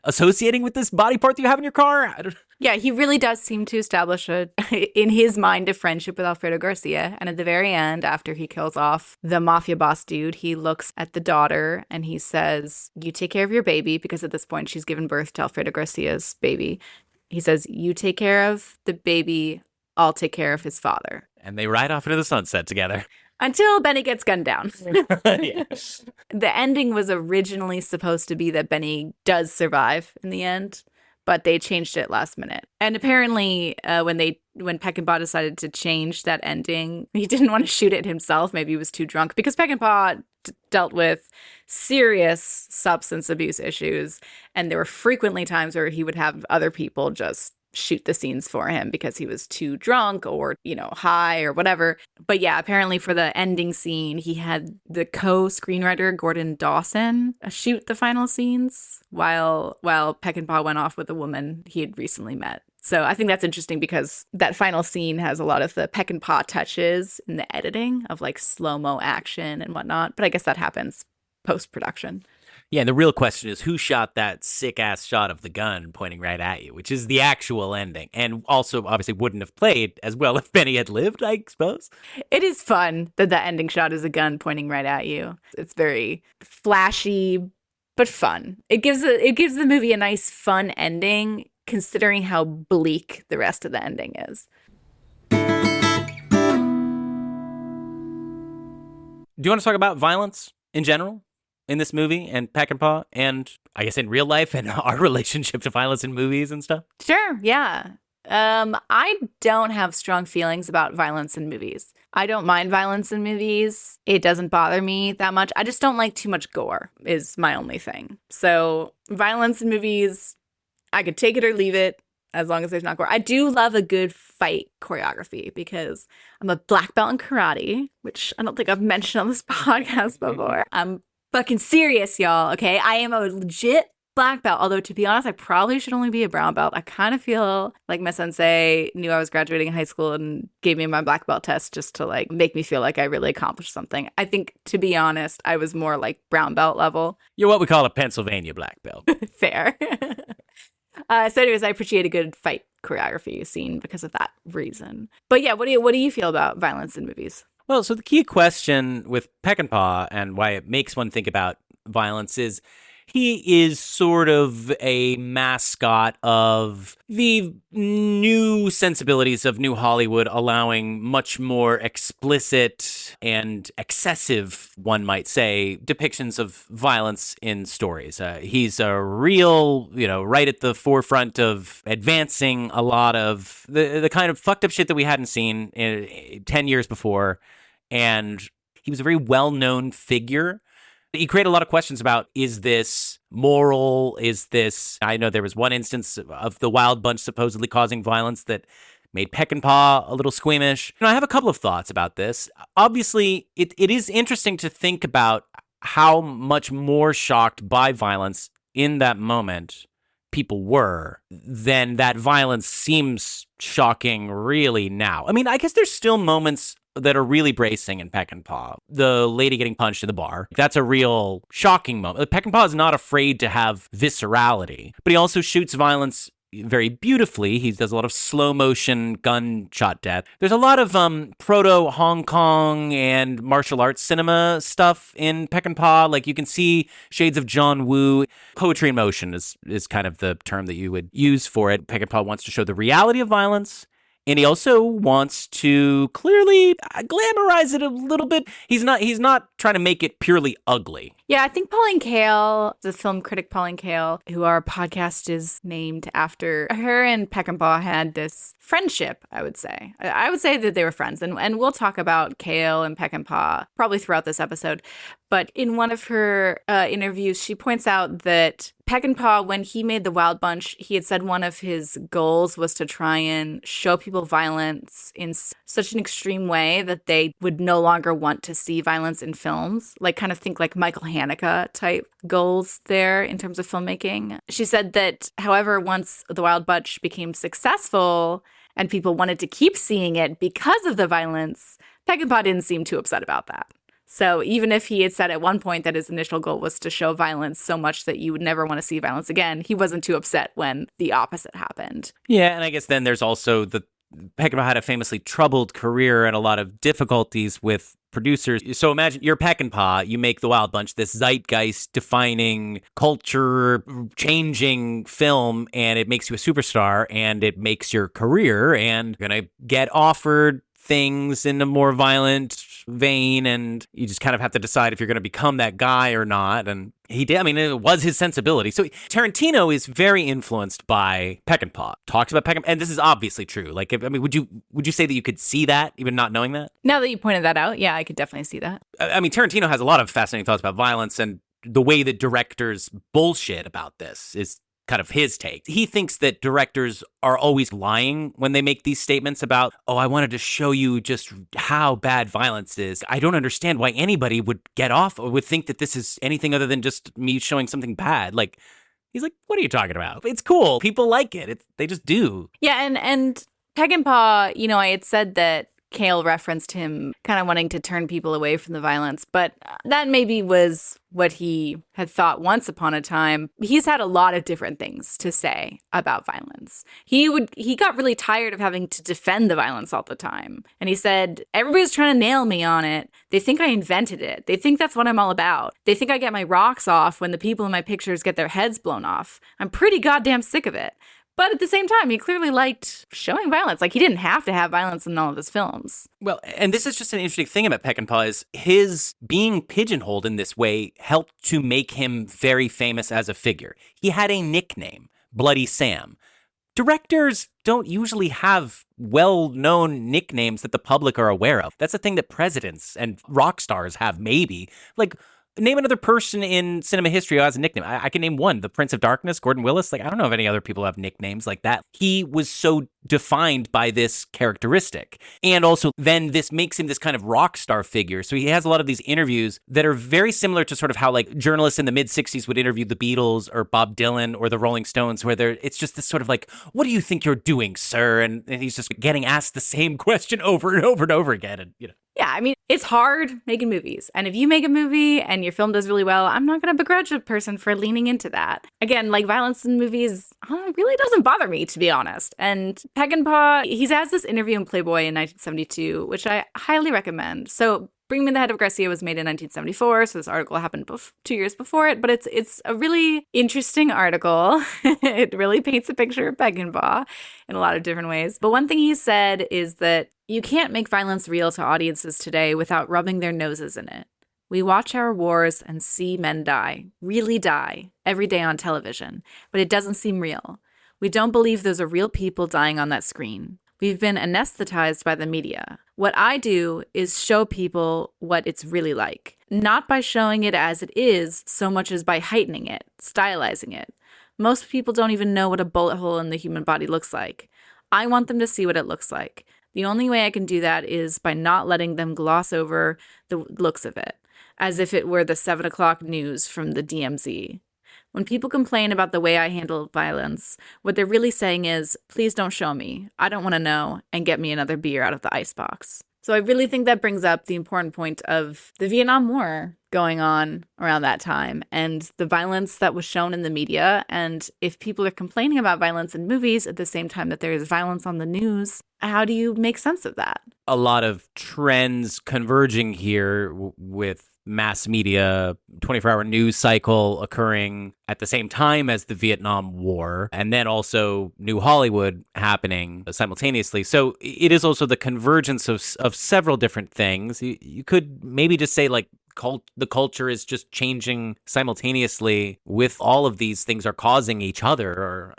associating with this body part that you have in your car. Yeah, he really does seem to establish in his mind, a friendship with Alfredo Garcia. And at the very end, after he kills off the mafia boss dude, he looks at the daughter and he says, "You take care of your baby," because at this point she's given birth to Alfredo Garcia's baby. He says, "You take care of the baby, I'll take care of his father." And they ride off into the sunset together. Until Benny gets gunned down. Yeah. The ending was originally supposed to be that Benny does survive in the end, but they changed it last minute. And apparently, when Peckinpah decided to change that ending, he didn't want to shoot it himself. Maybe he was too drunk, because Peckinpah dealt with serious substance abuse issues, and there were frequently times where he would have other people just shoot the scenes for him because he was too drunk or, high or whatever. But yeah, apparently for the ending scene, he had the co-screenwriter Gordon Dawson shoot the final scenes while Peckinpah went off with a woman he had recently met. So I think that's interesting because that final scene has a lot of the Peckinpah touches in the editing of like slow-mo action and whatnot. But I guess that happens post-production. Yeah, and the real question is who shot that sick-ass shot of the gun pointing right at you, which is the actual ending, and also obviously wouldn't have played as well if Benny had lived, I suppose. It is fun that the ending shot is a gun pointing right at you. It's very flashy, but fun. It gives the movie a nice, fun ending, considering how bleak the rest of the ending is. Do you want to talk about violence in general? In this movie and Peckinpah and I guess in real life and our relationship to violence in movies and stuff? Sure, yeah. I don't have strong feelings about violence in movies. I don't mind violence in movies. It doesn't bother me that much. I just don't like too much gore is my only thing. So violence in movies, I could take it or leave it as long as there's not gore. I do love a good fight choreography because I'm a black belt in karate, which I don't think I've mentioned on this podcast before. I'm fucking serious, y'all, okay? I am a legit black belt, although to be honest, I probably should only be a brown belt. I kind of feel like my sensei knew I was graduating high school and gave me my black belt test just to like make me feel like I really accomplished something. I think, to be honest, I was more like brown belt level. You're what we call a Pennsylvania black belt. Fair. So anyways, I appreciate a good fight choreography scene because of that reason. But yeah, what do you feel about violence in movies? Well, so the key question with Peckinpah and why it makes one think about violence is he is sort of a mascot of the new sensibilities of New Hollywood, allowing much more explicit and excessive, one might say, depictions of violence in stories. He's a real, right at the forefront of advancing a lot of the kind of fucked up shit that we hadn't seen 10 years before. And he was a very well-known figure. He created a lot of questions about, is this moral? I know there was one instance of the Wild Bunch supposedly causing violence that made Peckinpah a little squeamish. I have a couple of thoughts about this. Obviously, it is interesting to think about how much more shocked by violence in that moment people were than that violence seems shocking really now. I mean, I guess there's still moments that are really bracing in Peckinpah. The lady getting punched in the bar, that's a real shocking moment. Peckinpah is not afraid to have viscerality, but he also shoots violence very beautifully. He does a lot of slow motion gunshot death. There's a lot of proto Hong Kong and martial arts cinema stuff in Peckinpah. Like you can see shades of John Woo. Poetry in motion is kind of the term that you would use for it. Peckinpah wants to show the reality of violence. And he also wants to clearly glamorize it a little bit. He's not trying to make it purely ugly. Yeah, I think Pauline Kael, the film critic Pauline Kael, who our podcast is named after, her and Peckinpah had this friendship, I would say. I would say that they were friends. And we'll talk about Kael and Peckinpah probably throughout this episode. But in one of her interviews, she points out that Peckinpah, when he made The Wild Bunch, he had said one of his goals was to try and show people violence in such an extreme way that they would no longer want to see violence in films. Like kind of think like Michael Haneke type goals there in terms of filmmaking. She said that, however, once The Wild Bunch became successful and people wanted to keep seeing it because of the violence, Peckinpah didn't seem too upset about that. So even if he had said at one point that his initial goal was to show violence so much that you would never want to see violence again, he wasn't too upset when the opposite happened. Yeah, and I guess then there's also Peckinpah had a famously troubled career and a lot of difficulties with producers. So imagine you're Peckinpah, you make The Wild Bunch, this zeitgeist-defining, culture-changing film, and it makes you a superstar, and it makes your career, and you're going to get offered things in a more violent vein, and you just kind of have to decide if you're going to become that guy or not. And he did. I mean, it was his sensibility. So Tarantino is very influenced by Peckinpah. Talks about Peckinpah, and this is obviously true. Like, would you say that you could see that even not knowing that? Now that you pointed that out, yeah, I could definitely see that. I mean, Tarantino has a lot of fascinating thoughts about violence, and the way that directors bullshit about this is kind of his take. He thinks that directors are always lying when they make these statements about, oh, I wanted to show you just how bad violence is. I don't understand why anybody would get off or would think that this is anything other than just me showing something bad. Like, he's like, what are you talking about? It's cool. People like it. They just do. Yeah, and Peckinpah, you know, I had said that Kael referenced him kind of wanting to turn people away from the violence, but that maybe was what he had thought once upon a time. He's had a lot of different things to say about violence. He got really tired of having to defend the violence all the time. And he said, everybody's trying to nail me on it. They think I invented it. They think that's what I'm all about. They think I get my rocks off when the people in my pictures get their heads blown off. I'm pretty goddamn sick of it. But at the same time, he clearly liked showing violence. Like, he didn't have to have violence in all of his films. Well, and this is just an interesting thing about Peckinpah is his being pigeonholed in this way helped to make him very famous as a figure. He had a nickname, Bloody Sam. Directors don't usually have well-known nicknames that the public are aware of. That's a thing that presidents and rock stars have, maybe. Like, name another person in cinema history who has a nickname. I can name one, the Prince of Darkness, Gordon Willis. Like, I don't know if any other people have nicknames like that. He was so defined by this characteristic. And also then this makes him this kind of rock star figure. So he has a lot of these interviews that are very similar to sort of how like journalists in the mid 60s would interview the Beatles or Bob Dylan or the Rolling Stones, where it's just this sort of like, what do you think you're doing, sir? And he's just getting asked the same question over and over and over again. And, you know. Yeah, I mean, it's hard making movies. And if you make a movie and your film does really well, I'm not going to begrudge a person for leaning into that. Again, like violence in movies really doesn't bother me, to be honest. And Peckinpah, he has this interview in Playboy in 1972, which I highly recommend. So Bring Me the Head of Garcia was made in 1974, so this article happened 2 years before it, but it's a really interesting article. It really paints a picture of Peckinpah in a lot of different ways. But one thing he said is that you can't make violence real to audiences today without rubbing their noses in it. We watch our wars and see men die, really die, every day on television, but it doesn't seem real. We don't believe those are real people dying on that screen. We've been anesthetized by the media. What I do is show people what it's really like, not by showing it as it is so much as by heightening it, stylizing it. Most people don't even know what a bullet hole in the human body looks like. I want them to see what it looks like. The only way I can do that is by not letting them gloss over the looks of it, as if it were the 7 o'clock news from the DMZ. When people complain about the way I handle violence, what they're really saying is, please don't show me. I don't want to know, and get me another beer out of the icebox. So I really think that brings up the important point of the Vietnam War going on around that time and the violence that was shown in the media. And if people are complaining about violence in movies at the same time that there is violence on the news, how do you make sense of that? A lot of trends converging here with mass media, 24-hour news cycle occurring at the same time as the Vietnam War, and then also New Hollywood happening simultaneously. So it is also the convergence of several different things. You could maybe just say like the culture is just changing simultaneously with all of these things are causing each other. Or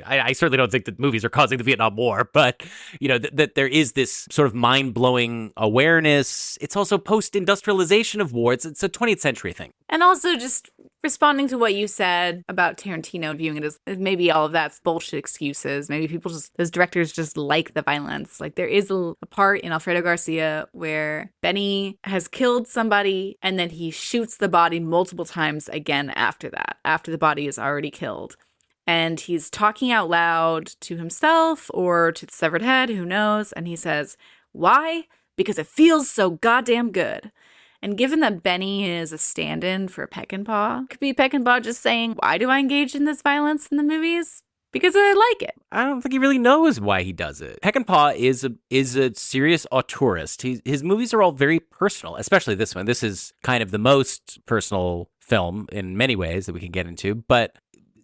I certainly don't think that movies are causing the Vietnam War, but that there is this sort of mind-blowing awareness. It's also post-industrialization of war. It's a 20th century thing. And also just responding to what you said about Tarantino viewing it as maybe all of that's bullshit excuses. Maybe those directors just like the violence. Like there is a part in Alfredo Garcia where Benny has killed somebody and then he shoots the body multiple times again after that, after the body is already killed. And he's talking out loud to himself or to the severed head, who knows? And he says, why? Because it feels so goddamn good. And given that Benny is a stand-in for Peckinpah, could be Peckinpah just saying, why do I engage in this violence in the movies? Because I like it. I don't think he really knows why he does it. Peckinpah is a serious auteurist. His movies are all very personal, especially this one. This is kind of the most personal film in many ways that we can get into, but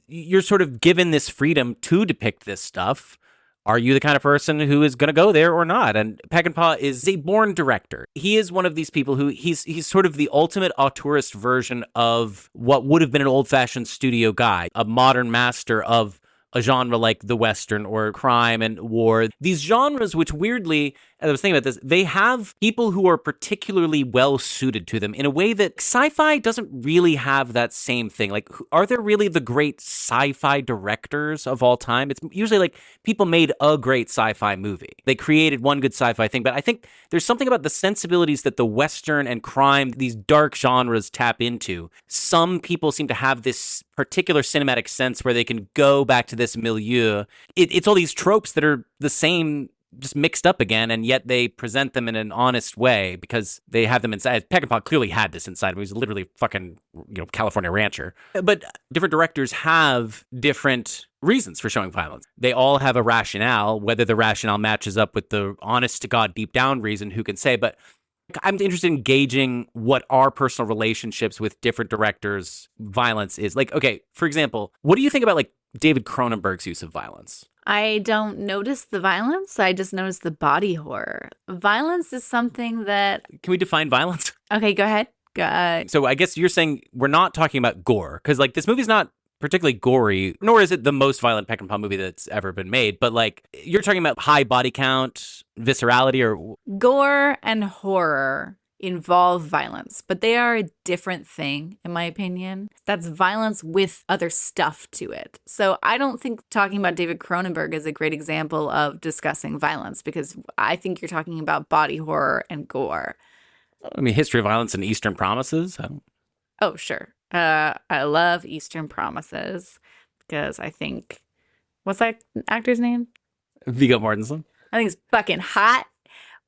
you're sort of given this freedom to depict this stuff. Are you the kind of person who is going to go there or not? And Peckinpah is a born director. He is one of these people who he's sort of the ultimate auteurist version of what would have been an old-fashioned studio guy, a modern master of a genre like the Western or crime and war. These genres, which weirdly, as I was thinking about this, they have people who are particularly well suited to them in a way that sci-fi doesn't really have that same thing. Like, are there really the great sci-fi directors of all time? It's usually like people made a great sci-fi movie. They created one good sci-fi thing, but I think there's something about the sensibilities that the Western and crime, these dark genres tap into. Some people seem to have this particular cinematic sense where they can go back to this milieu. It's all these tropes that are the same, just mixed up again, and yet they present them in an honest way because they have them inside. Peckinpah clearly had this inside him. He was literally fucking, California rancher. But different directors have different reasons for showing violence. They all have a rationale. Whether the rationale matches up with the honest to God deep down reason, who can say? But I'm interested in gauging what our personal relationships with different directors' violence is. Like, okay, for example, what do you think about like David Cronenberg's use of violence? I don't notice the violence. I just notice the body horror. Violence is something that... Can we define violence? Okay, go ahead. So I guess you're saying we're not talking about gore, because like this movie's not particularly gory, nor is it the most violent Peckinpah movie that's ever been made. But like you're talking about high body count, viscerality, or... Gore and horror involve violence, but they are a different thing, in my opinion. That's violence with other stuff to it. So I don't think talking about David Cronenberg is a great example of discussing violence, because I think you're talking about body horror and gore. I mean, History of Violence and Eastern Promises. Oh, sure. I love Eastern Promises because I think, what's that actor's name? Viggo Mortensen. I think it's fucking hot.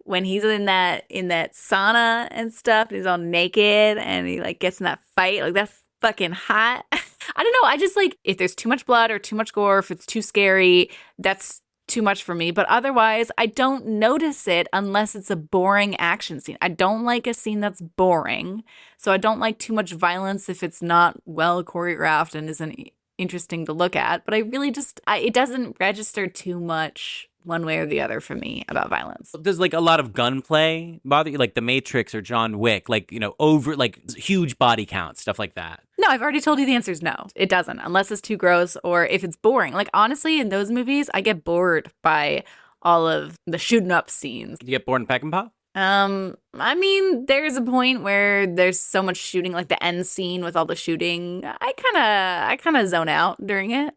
When he's in that sauna and stuff, and he's all naked and he like gets in that fight, like that's fucking hot. I don't know. I just like, if there's too much blood or too much gore, if it's too scary, that's too much for me. But otherwise, I don't notice it unless it's a boring action scene. I don't like a scene that's boring. So I don't like too much violence if it's not well choreographed and isn't interesting to look at. But I really just, it doesn't register too much one way or the other for me about violence. Does like a lot of gunplay bother you, like The Matrix or John Wick, like, over like huge body count, stuff like that? No, I've already told you the answer is no. It doesn't, unless it's too gross or if it's boring. Like, honestly, in those movies, I get bored by all of the shooting up scenes. Do you get bored in Peckinpah? I mean, there's a point where there's so much shooting, like the end scene with all the shooting. I kind of zone out during it.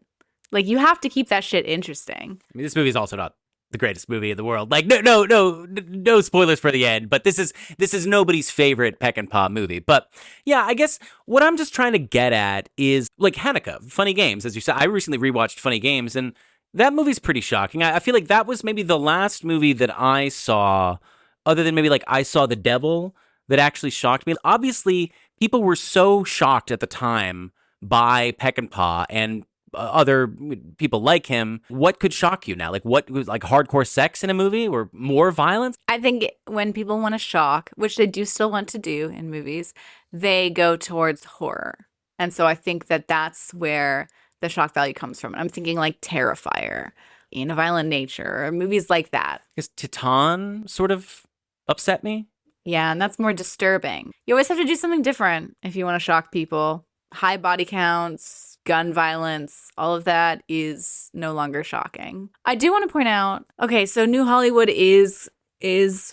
Like, you have to keep that shit interesting. I mean, this movie is also not the greatest movie in the world. Like, no spoilers for the end, but this is nobody's favorite Peckinpah movie. But yeah, I guess what I'm just trying to get at is like Hanukkah, Funny Games, as you said. I recently rewatched Funny Games, and that movie's pretty shocking. I feel like that was maybe the last movie that I saw other than maybe like I Saw the Devil, that actually shocked me. Obviously, people were so shocked at the time by Peckinpah and other people like him. What could shock you now? Like what was like hardcore sex in a movie or more violence? I think when people want to shock, which they do still want to do in movies, they go towards horror. And so I think that that's where the shock value comes from. I'm thinking like Terrifier, In a Violent Nature, or movies like that. Because Titan sort of upset me. Yeah, and that's more disturbing. You always have to do something different if you want to shock people. High body counts, gun violence, all of that is no longer shocking. I do want to point out, okay, so New Hollywood is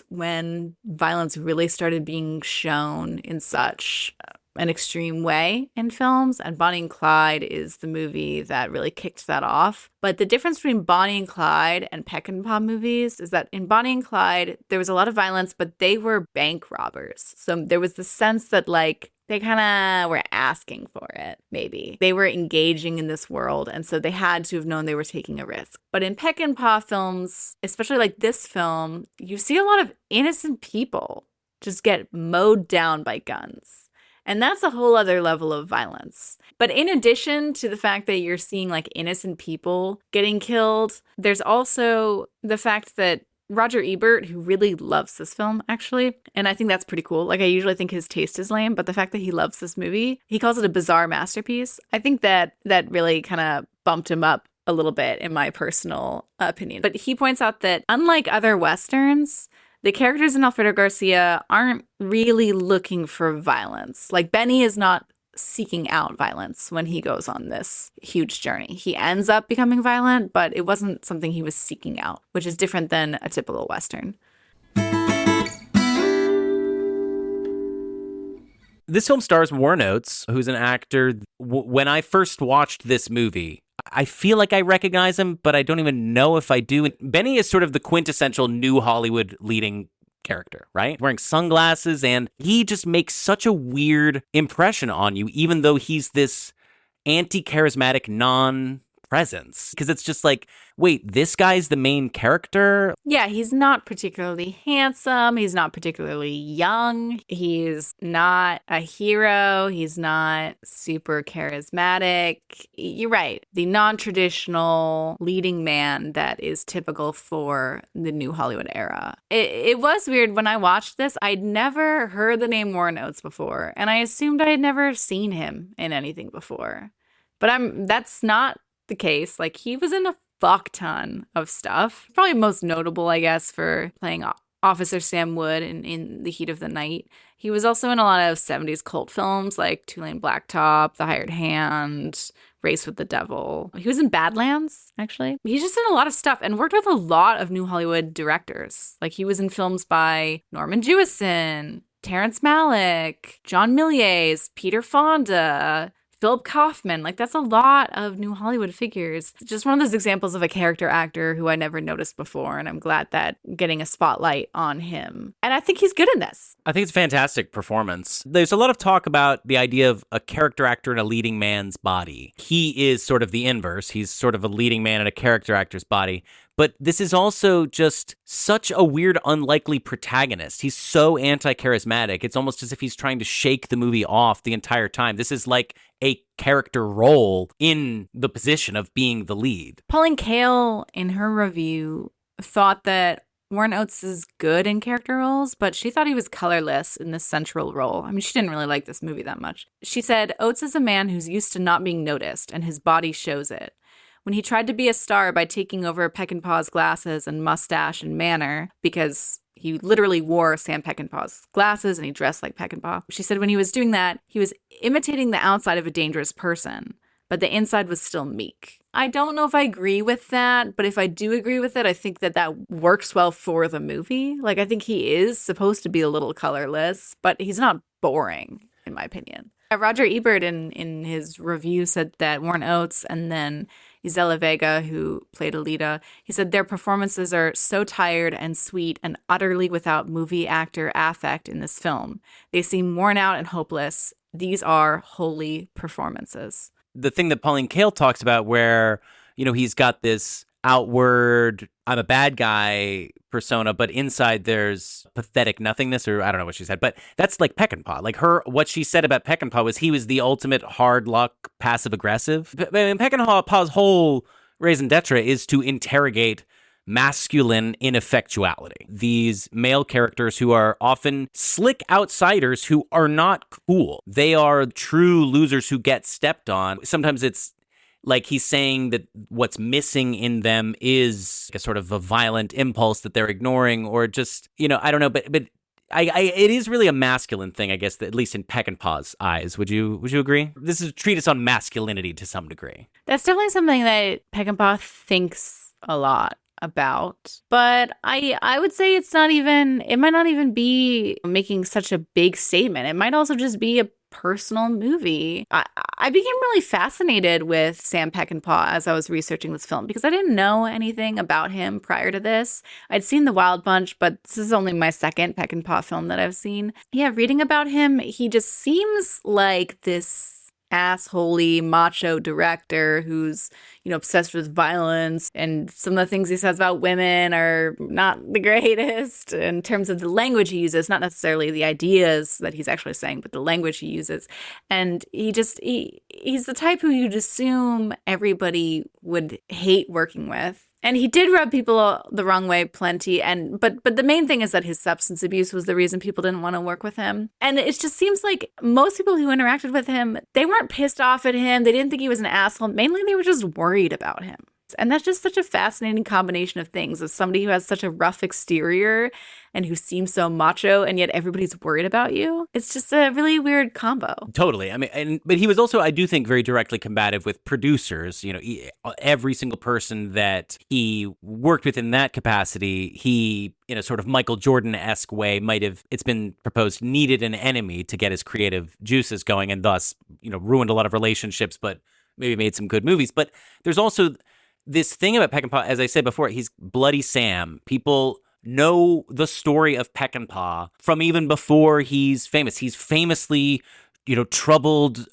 when violence really started being shown in such an extreme way in films, and Bonnie and Clyde is the movie that really kicked that off. But the difference between Bonnie and Clyde and Peckinpah movies is that in Bonnie and Clyde, there was a lot of violence, but they were bank robbers. So there was the sense that like they kind of were asking for it, maybe. They were engaging in this world, and so they had to have known they were taking a risk. But in Peckinpah films, especially like this film, you see a lot of innocent people just get mowed down by guns. And that's a whole other level of violence. But in addition to the fact that you're seeing like innocent people getting killed, there's also the fact that Roger Ebert, who really loves this film, actually, and I think that's pretty cool. Like, I usually think his taste is lame, but the fact that he loves this movie, he calls it a bizarre masterpiece. I think that really kind of bumped him up a little bit, in my personal opinion. But he points out that unlike other Westerns, the characters in Alfredo Garcia aren't really looking for violence. Like, Benny is not seeking out violence when he goes on this huge journey. He ends up becoming violent, but it wasn't something he was seeking out, which is different than a typical Western. This film stars Warren Oates, who's an actor. When I first watched this movie, I feel like I recognize him, but I don't even know if I do. Benny is sort of the quintessential New Hollywood leading character, right? Wearing sunglasses, and he just makes such a weird impression on you, even though he's this anti-charismatic non-presence. Because it's just like, wait, this guy's the main character? Yeah, he's not particularly handsome. He's not particularly young. He's not a hero. He's not super charismatic. You're right. The non-traditional leading man that is typical for the New Hollywood era. It was weird when I watched this. I'd never heard the name Warren Oates before, and I assumed I had never seen him in anything before. But that's not the case. Like, he was in a fuck ton of stuff. Probably most notable, I guess, for playing Officer Sam Wood in The Heat of the Night. He was also in a lot of 70s cult films like Two-Lane Blacktop, The Hired Hand, Race with the Devil. He was in Badlands, actually. He's just in a lot of stuff and worked with a lot of New Hollywood directors. Like, he was in films by Norman Jewison, Terrence Malick, John Milius, Peter Fonda, Philip Kaufman. Like, that's a lot of New Hollywood figures. Just one of those examples of a character actor who I never noticed before, and I'm glad that getting a spotlight on him. And I think he's good in this. I think it's a fantastic performance. There's a lot of talk about the idea of a character actor in a leading man's body. He is sort of the inverse. He's sort of a leading man in a character actor's body. But this is also just such a weird, unlikely protagonist. He's so anti-charismatic. It's almost as if he's trying to shake the movie off the entire time. This is like a character role in the position of being the lead. Pauline Kael, in her review, thought that Warren Oates is good in character roles, but she thought he was colorless in this central role. I mean, she didn't really like this movie that much. She said, Oates is a man who's used to not being noticed, and his body shows it. When he tried to be a star by taking over Peckinpah's glasses and mustache and manner, because he literally wore Sam Peckinpah's glasses and he dressed like Peckinpah. She said when he was doing that, he was imitating the outside of a dangerous person, but the inside was still meek. I don't know if I agree with that, but if I do agree with it, I think that works well for the movie. Like, I think he is supposed to be a little colorless, but he's not boring, in my opinion. Roger Ebert in his review said that Warren Oates and then Isela Vega, who played Alita, he said their performances are so tired and sweet and utterly without movie actor affect in this film. They seem worn out and hopeless. These are holy performances. The thing that Pauline Kael talks about where, you know, he's got this outward, I'm a bad guy persona, but inside there's pathetic nothingness, or I don't know what she said, but that's like Peckinpah. Like what she said about Peckinpah was he was the ultimate hard luck, passive aggressive. Peckinpah's whole raison d'etre is to interrogate masculine ineffectuality. These male characters who are often slick outsiders who are not cool. They are true losers who get stepped on. Sometimes it's like he's saying that what's missing in them is a sort of a violent impulse that they're ignoring, or just, I don't know, but it is really a masculine thing, I guess, at least in Peckinpah's eyes. Would you agree? This is a treatise on masculinity to some degree. That's definitely something that Peckinpah thinks a lot about, but I would say it might not even be making such a big statement. It might also just be a personal movie. I became really fascinated with Sam Peckinpah as I was researching this film because I didn't know anything about him prior to this. I'd seen The Wild Bunch, but this is only my second Peckinpah film that I've seen. Yeah, reading about him, he just seems like this assholey macho director who's obsessed with violence, and some of the things he says about women are not the greatest in terms of the language he uses, not necessarily the ideas that he's actually saying, but the language he uses. And he's the type who you'd assume everybody would hate working with. And he did rub people the wrong way plenty. But the main thing is that his substance abuse was the reason people didn't want to work with him. And it just seems like most people who interacted with him, they weren't pissed off at him. They didn't think he was an asshole. Mainly, they were just worried about him. And that's just such a fascinating combination of things, of somebody who has such a rough exterior and who seems so macho, and yet everybody's worried about you. It's just a really weird combo. Totally. I mean, but he was also, I do think, very directly combative with producers. Every single person that he worked with in that capacity, he, in a sort of Michael Jordan-esque way, it's been proposed, needed an enemy to get his creative juices going, and thus, ruined a lot of relationships, but maybe made some good movies. But there's also this thing about Peckinpah, as I said before, he's Bloody Sam. People know the story of Peckinpah from even before he's famous. He's famously, troubled,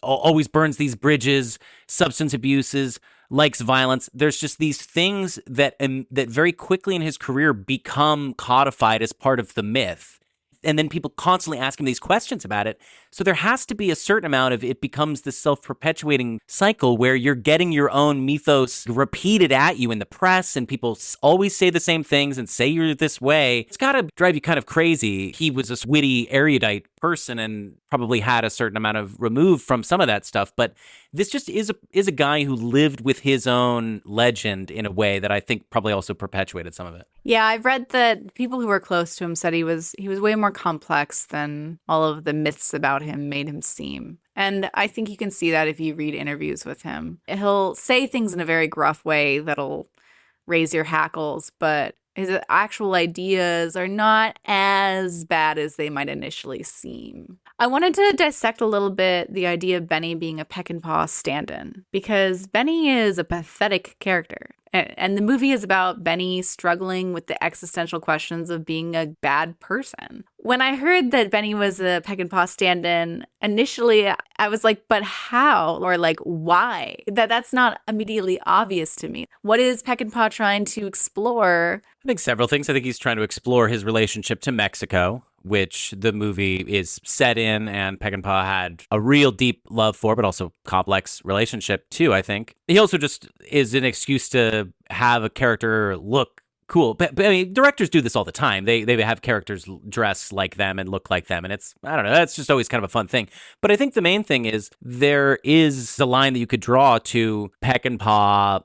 always burns these bridges, substance abuses, likes violence. There's just these things that very quickly in his career become codified as part of the myth. And then people constantly ask him these questions about it. So there has to be a certain amount of, it becomes this self-perpetuating cycle where you're getting your own mythos repeated at you in the press, and people always say the same things and say you're this way. It's got to drive you kind of crazy. He was a witty, erudite person and probably had a certain amount of remove from some of that stuff. But this just is a guy who lived with his own legend in a way that I think probably also perpetuated some of it. Yeah, I've read that people who were close to him said he was way more complex than all of the myths about him made him seem. And I think you can see that if you read interviews with him. He'll say things in a very gruff way that'll raise your hackles, but his actual ideas are not as bad as they might initially seem. I wanted to dissect a little bit the idea of Benny being a Peckinpah stand-in, because Benny is a pathetic character. And the movie is about Benny struggling with the existential questions of being a bad person. When I heard that Benny was a Peckinpah stand-in, initially I was like, but how? Or like, why? That's not immediately obvious to me. What is Peckinpah trying to explore? I think several things. I think he's trying to explore his relationship to Mexico, which the movie is set in, and Peckinpah had a real deep love for, but also complex relationship too, I think. He also just is an excuse to have a character look cool. But I mean, directors do this all the time. They have characters dress like them and look like them, and it's, I don't know, that's just always kind of a fun thing. But I think the main thing is there is a line that you could draw to Peckinpah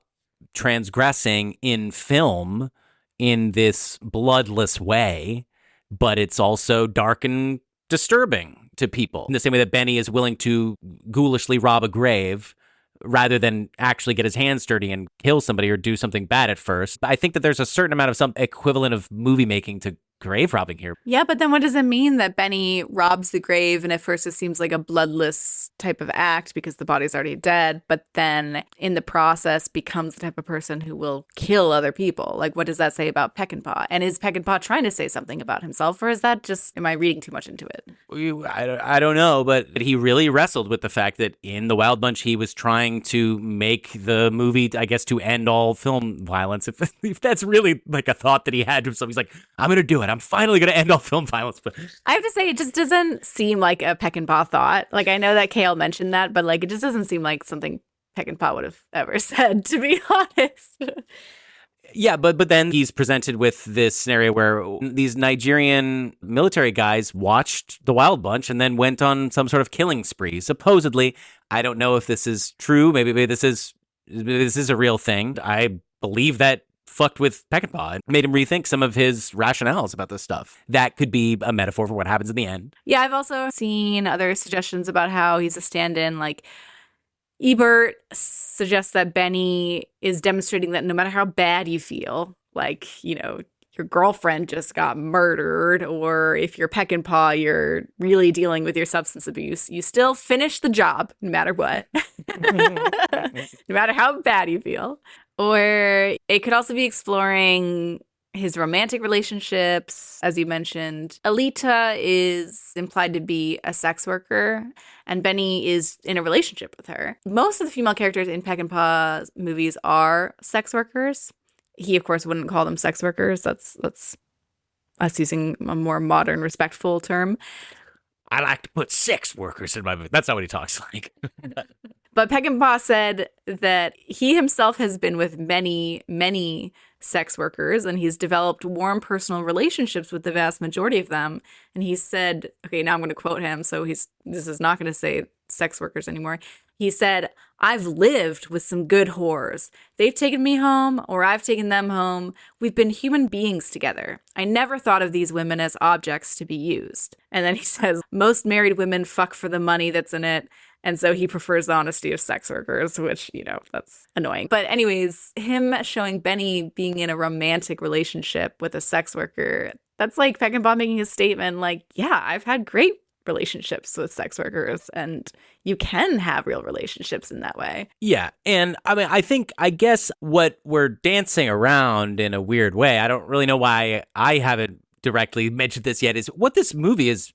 transgressing in film in this bloodless way, but it's also dark and disturbing to people. In the same way that Benny is willing to ghoulishly rob a grave rather than actually get his hands dirty and kill somebody or do something bad at first. I think that there's a certain amount of some equivalent of movie making to grave robbing here. Yeah, but then what does it mean that Benny robs the grave and at first it seems like a bloodless type of act because the body's already dead, but then in the process becomes the type of person who will kill other people? Like, what does that say about Peckinpah? And is Peckinpah trying to say something about himself, or is that just, am I reading too much into it? I don't know, but he really wrestled with the fact that in The Wild Bunch, he was trying to make the movie, I guess, to end all film violence. If that's really like a thought that he had to himself, he's like, I'm going to do it. I'm finally going to end all film violence. But I have to say, it just doesn't seem like a Peckinpah thought. Like, I know that Kael mentioned that, but like, it just doesn't seem like something Peckinpah would have ever said, to be honest. Yeah, but then he's presented with this scenario where these Nigerian military guys watched The Wild Bunch and then went on some sort of killing spree. Supposedly, I don't know if this is true. Maybe this is a real thing. I believe that fucked with Peckinpah and made him rethink some of his rationales about this stuff. That could be a metaphor for what happens in the end. Yeah, I've also seen other suggestions about how he's a stand-in. Like, Ebert suggests that Benny is demonstrating that no matter how bad you feel, like, you know, your girlfriend just got murdered, or if you're Peckinpah, you're really dealing with your substance abuse, you still finish the job no matter what, no matter how bad you feel. Or it could also be exploring his romantic relationships. As you mentioned, Alita is implied to be a sex worker, and Benny is in a relationship with her. Most of the female characters in Peckinpah's movies are sex workers. He, of course, wouldn't call them sex workers. That's us using a more modern, respectful term. I like to put sex workers in my movie. That's not what he talks like. But Peckinpah said that he himself has been with many, many sex workers, and he's developed warm personal relationships with the vast majority of them. And he said, okay, now I'm going to quote him, so this is not going to say sex workers anymore. He said, I've lived with some good whores. They've taken me home, or I've taken them home. We've been human beings together. I never thought of these women as objects to be used. And then he says, most married women fuck for the money that's in it. And so he prefers the honesty of sex workers, which, you know, that's annoying. But anyways, him showing Benny being in a romantic relationship with a sex worker, that's like Peckinpah making a statement like, yeah, I've had great relationships with sex workers, and you can have real relationships in that way. Yeah. And I mean, I guess what we're dancing around in a weird way, I don't really know why I haven't directly mentioned this yet, is what this movie is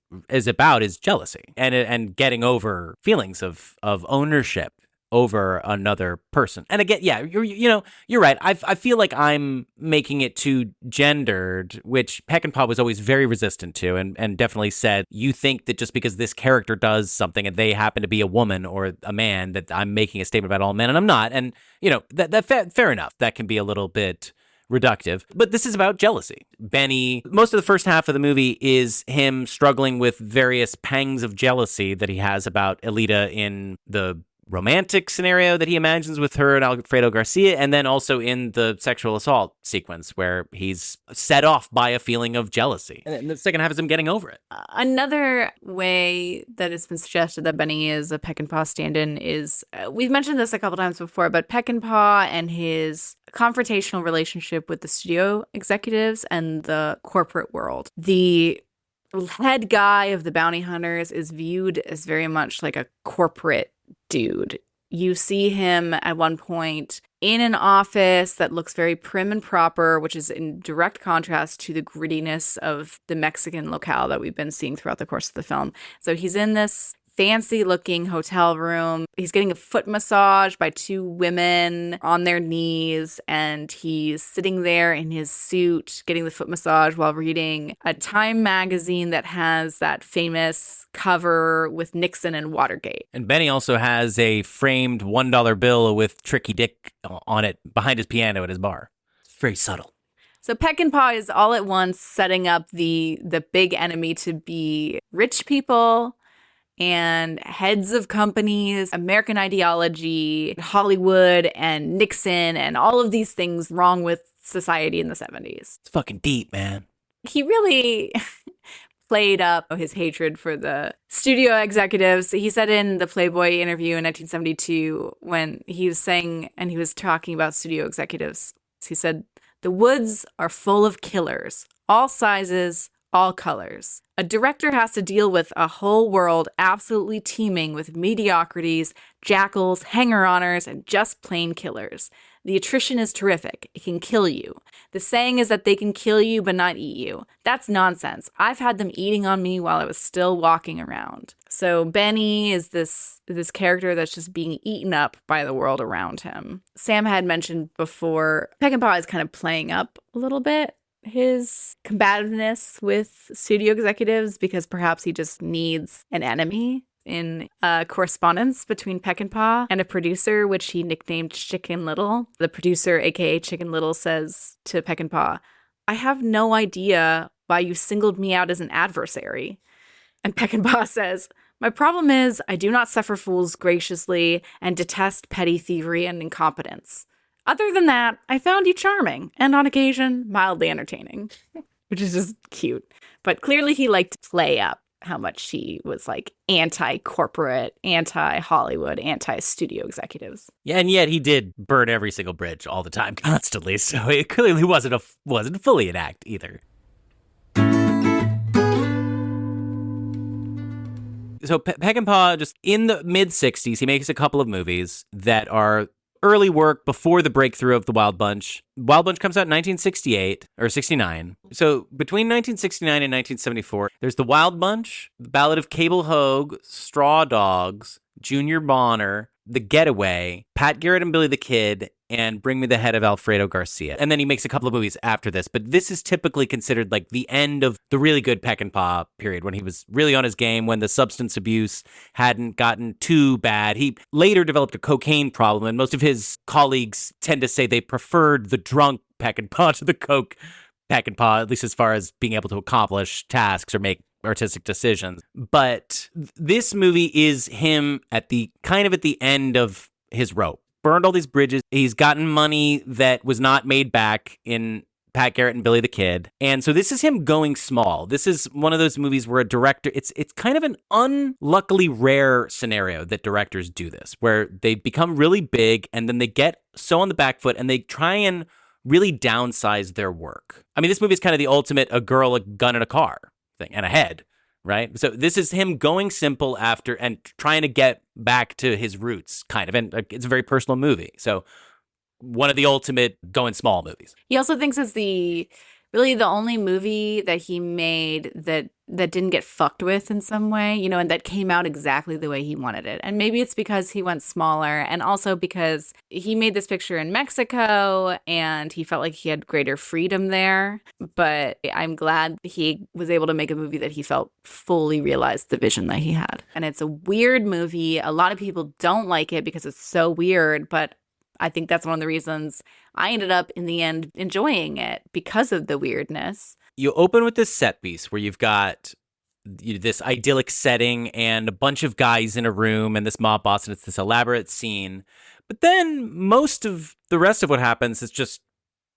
about is jealousy and getting over feelings of ownership over another person. And again, yeah, you're right. I feel like I'm making it too gendered, which Peckinpah was always very resistant to, and definitely said, you think that just because this character does something and they happen to be a woman or a man, that I'm making a statement about all men, and I'm not. And, you know, that fair enough. That can be a little bit reductive, but this is about jealousy. Benny, most of the first half of the movie is him struggling with various pangs of jealousy that he has about Alita in the romantic scenario that he imagines with her and Alfredo Garcia, and then also in the sexual assault sequence where he's set off by a feeling of jealousy. And the second half is him getting over it. Another way that it's been suggested that Benny is a Peckinpah stand-in is, we've mentioned this a couple times before, but Peckinpah and his confrontational relationship with the studio executives and the corporate world. The head guy of the bounty hunters is viewed as very much like a corporate dude. You see him at one point in an office that looks very prim and proper, which is in direct contrast to the grittiness of the Mexican locale that we've been seeing throughout the course of the film. So he's in this fancy looking hotel room. He's getting a foot massage by two women on their knees, and he's sitting there in his suit getting the foot massage while reading a Time magazine that has that famous cover with Nixon and Watergate. And Benny also has a framed $1 bill with Tricky Dick on it behind his piano at his bar. It's very subtle. So Peckinpah is all at once setting up the big enemy to be rich people and heads of companies, American ideology, Hollywood, and Nixon, and all of these things wrong with society in the 70s. It's fucking deep, man. He really played up his hatred for the studio executives. He said in the Playboy interview in 1972, when he was saying, and he was talking about studio executives, he said, "The woods are full of killers. all sizes, all colors. A director has to deal with a whole world absolutely teeming with mediocrities, jackals, hanger-oners, and just plain killers. The attrition is terrific. It can kill you. The saying is that they can kill you but not eat you. That's nonsense. I've had them eating on me while I was still walking around. So Benny is this character that's just being eaten up by the world around him. Sam had mentioned before, Peckinpah is kind of playing up a little bit his combativeness with studio executives because perhaps he just needs an enemy in a correspondence between Peckinpah and a producer, which he nicknamed Chicken Little. The producer, aka Chicken Little, says to Peckinpah, "I have no idea why you singled me out as an adversary." And Peckinpah says, "My problem is I do not suffer fools graciously and detest petty thievery and incompetence. Other than that, I found you charming and on occasion mildly entertaining," which is just cute. But clearly he liked to play up how much he was like anti-corporate, anti-Hollywood, anti-studio executives. Yeah, and yet he did burn every single bridge all the time, constantly. So it clearly wasn't fully an act either. So Peckinpah, just in the mid-'60s, he makes a couple of movies that are early work before the breakthrough of the Wild Bunch. Wild Bunch comes out in 1968 or 69. So between 1969 and 1974, there's the Wild Bunch, the Ballad of Cable Hogue, Straw Dogs, Junior Bonner, The Getaway, Pat Garrett and Billy the Kid, and Bring Me the Head of Alfredo Garcia. And then he makes a couple of movies after this, but this is typically considered like the end of the really good Peckinpah period, when he was really on his game, when the substance abuse hadn't gotten too bad. He later developed a cocaine problem, and most of his colleagues tend to say they preferred the drunk Peckinpah to the coke Peckinpah, at least as far as being able to accomplish tasks or make artistic decisions. But this movie is him at the end of his rope. Burned all these bridges. He's gotten money that was not made back in Pat Garrett and Billy the Kid. And so this is him going small. This is one of those movies where a director, it's kind of an unluckily rare scenario that directors do this, where they become really big and then they get so on the back foot and they try and really downsize their work. I mean, this movie is kind of the ultimate a girl, a gun, and a car thing, and a head. Right? So this is him going simple after and trying to get back to his roots, kind of. And it's a very personal movie. So one of the ultimate going small movies. He also thinks it's really the only movie that he made that didn't get fucked with in some way, you know, and that came out exactly the way he wanted it. And maybe it's because he went smaller, and also because he made this picture in Mexico and he felt like he had greater freedom there. But I'm glad he was able to make a movie that he felt fully realized the vision that he had. And it's a weird movie. A lot of people don't like it because it's so weird, but I think that's one of the reasons I ended up in the end enjoying it, because of the weirdness. You open with this set piece where you've got this idyllic setting and a bunch of guys in a room and this mob boss, and it's this elaborate scene. But then most of the rest of what happens is just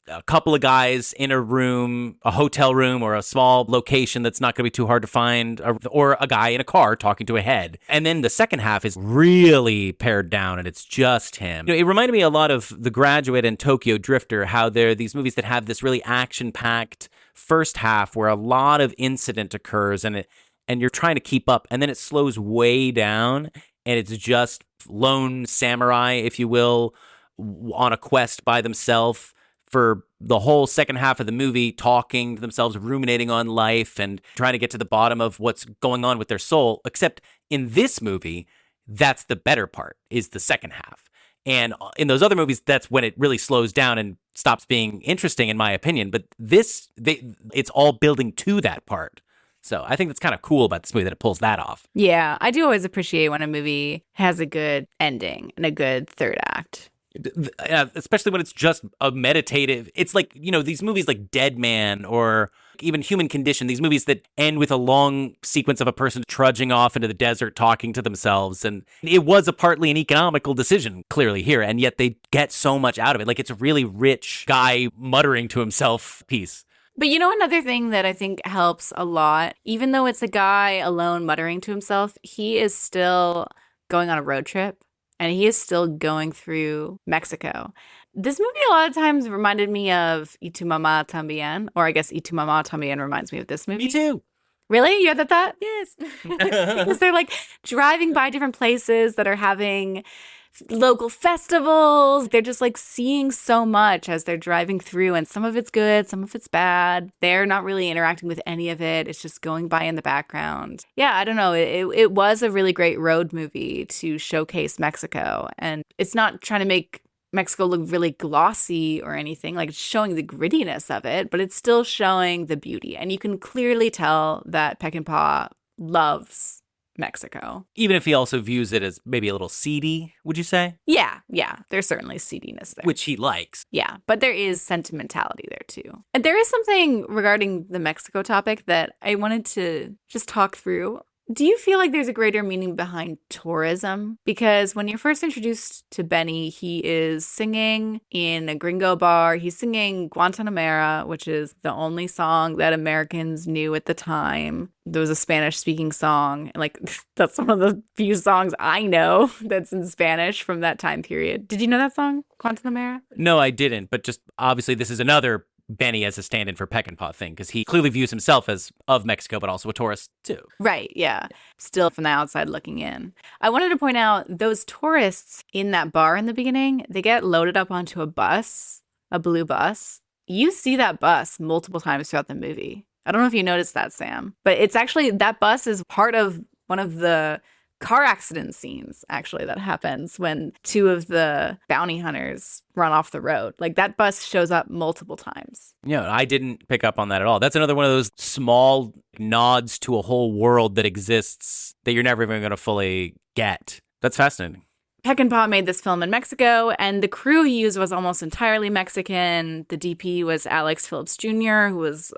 a couple of guys in a room, a hotel room or a small location that's not going to be too hard to find, or a guy in a car talking to a head. And then the second half is really pared down and it's just him. You know, it reminded me a lot of The Graduate and Tokyo Drifter, how they're these movies that have this really action-packed first half where a lot of incident occurs and you're trying to keep up, and then it slows way down and it's just lone samurai, if you will, on a quest by themselves for the whole second half of the movie, talking to themselves, ruminating on life and trying to get to the bottom of what's going on with their soul. Except in this movie, that's the better part, is the second half. And in those other movies, that's when it really slows down and stops being interesting, in my opinion. But it's all building to that part. So I think that's kind of cool about this movie, that it pulls that off. Yeah, I do always appreciate when a movie has a good ending and a good third act. Especially when it's just a meditative. It's like, you know, these movies like Dead Man or even Human Condition, these movies that end with a long sequence of a person trudging off into the desert talking to themselves. And it was partly an economical decision, clearly, here. And yet they get so much out of it. Like, it's a really rich guy muttering to himself piece. But you know, another thing that I think helps a lot, even though it's a guy alone muttering to himself, he is still going on a road trip. And he is still going through Mexico. This movie a lot of times reminded me of Y tu mamá también, or I guess Y tu mamá también reminds me of this movie. Me too. Really? You had that thought? Yes. Because they're like driving by different places that are having local festivals. They're just like seeing so much as they're driving through, and some of it's good, some of it's bad. They're not really interacting with any of it. It's just going by in the background. Yeah, I don't know. It was a really great road movie to showcase Mexico, and it's not trying to make Mexico look really glossy or anything. Like, it's showing the grittiness of it, but it's still showing the beauty. And you can clearly tell that Peckinpah loves Mexico. Even if he also views it as maybe a little seedy, would you say? Yeah. There's certainly seediness there. Which he likes. Yeah, but there is sentimentality there too. And there is something regarding the Mexico topic that I wanted to just talk through. Do you feel like there's a greater meaning behind tourism? Because when you're first introduced to Benny, he is singing in a gringo bar. He's singing Guantanamera, which is the only song that Americans knew at the time. There was a Spanish-speaking song. Like, that's one of the few songs I know that's in Spanish from that time period. Did you know that song, Guantanamera? No, I didn't. But just obviously this is another Benny as a stand-in for Peckinpah thing, because he clearly views himself as of Mexico, but also a tourist too. Right, yeah. Still from the outside looking in. I wanted to point out those tourists in that bar in the beginning, they get loaded up onto a bus, a blue bus. You see that bus multiple times throughout the movie. I don't know if you noticed that, Sam, but it's actually, that bus is part of one of the car accident scenes, actually, that happens when two of the bounty hunters run off the road. Like, that bus shows up multiple times. Yeah, I didn't pick up on that at all. That's another one of those small nods to a whole world that exists that you're never even going to fully get. That's fascinating. Peckinpah made this film in Mexico, and the crew he used was almost entirely Mexican. The DP was Alex Phillips Jr., who was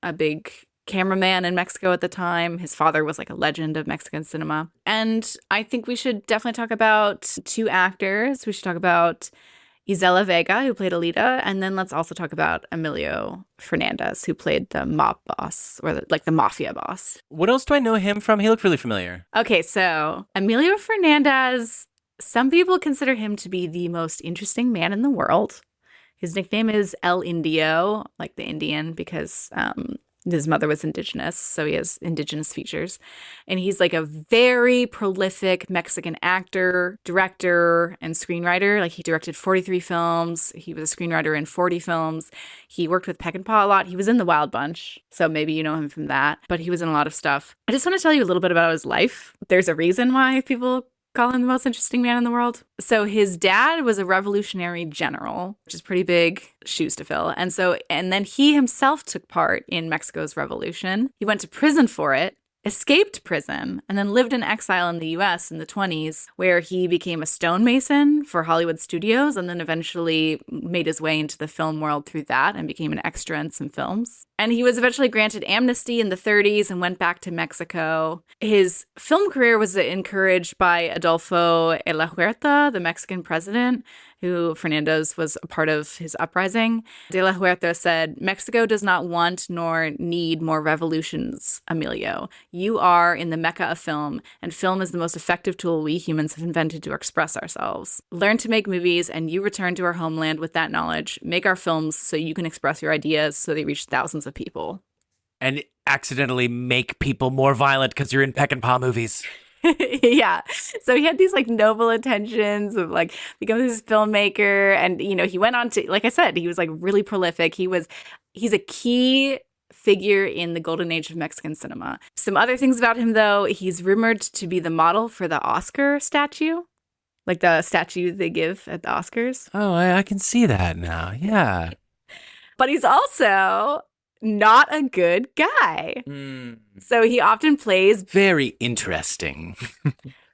a big cameraman in Mexico at the time. His father was like a legend of Mexican cinema. And I think we should definitely talk about two actors. We should talk about Isela Vega, who played Alita, and then let's also talk about Emilio Fernandez, who played the mob boss, or the mafia boss. What else do I know him from? He looked really familiar. Okay, so Emilio Fernandez, some people consider him to be the most interesting man in the world. His nickname is El Indio, like the Indian, because his mother was indigenous, so he has indigenous features. And he's like a very prolific Mexican actor, director, and screenwriter. Like, he directed 43 films. He was a screenwriter in 40 films. He worked with Peckinpah a lot. He was in The Wild Bunch, so maybe you know him from that. But he was in a lot of stuff. I just want to tell you a little bit about his life. There's a reason why people call him the most interesting man in the world. So his dad was a revolutionary general, which is pretty big shoes to fill. And then he himself took part in Mexico's revolution. He went to prison for it, escaped prison, and then lived in exile in the US in the 20s, where he became a stonemason for Hollywood studios, and then eventually made his way into the film world through that and became an extra in some films. And he was eventually granted amnesty in the 30s and went back to Mexico. His film career was encouraged by Adolfo de la Huerta, the Mexican president, who Fernandez was a part of his uprising. De la Huerta said, "Mexico does not want nor need more revolutions, Emilio. You are in the mecca of film, and film is the most effective tool we humans have invented to express ourselves. Learn to make movies, and you return to our homeland with that knowledge. Make our films so you can express your ideas so they reach thousands of people." And accidentally make people more violent because you're in Peckinpah movies. Yeah. So he had these like noble intentions of like becoming this filmmaker. And, you know, he went on to, like I said, he was like really prolific. He's a key figure in the golden age of Mexican cinema. Some other things about him, though, he's rumored to be the model for the Oscar statue, like the statue they give at the Oscars. Oh, I can see that now. Yeah. But he's also not a good guy. So he often plays very interesting.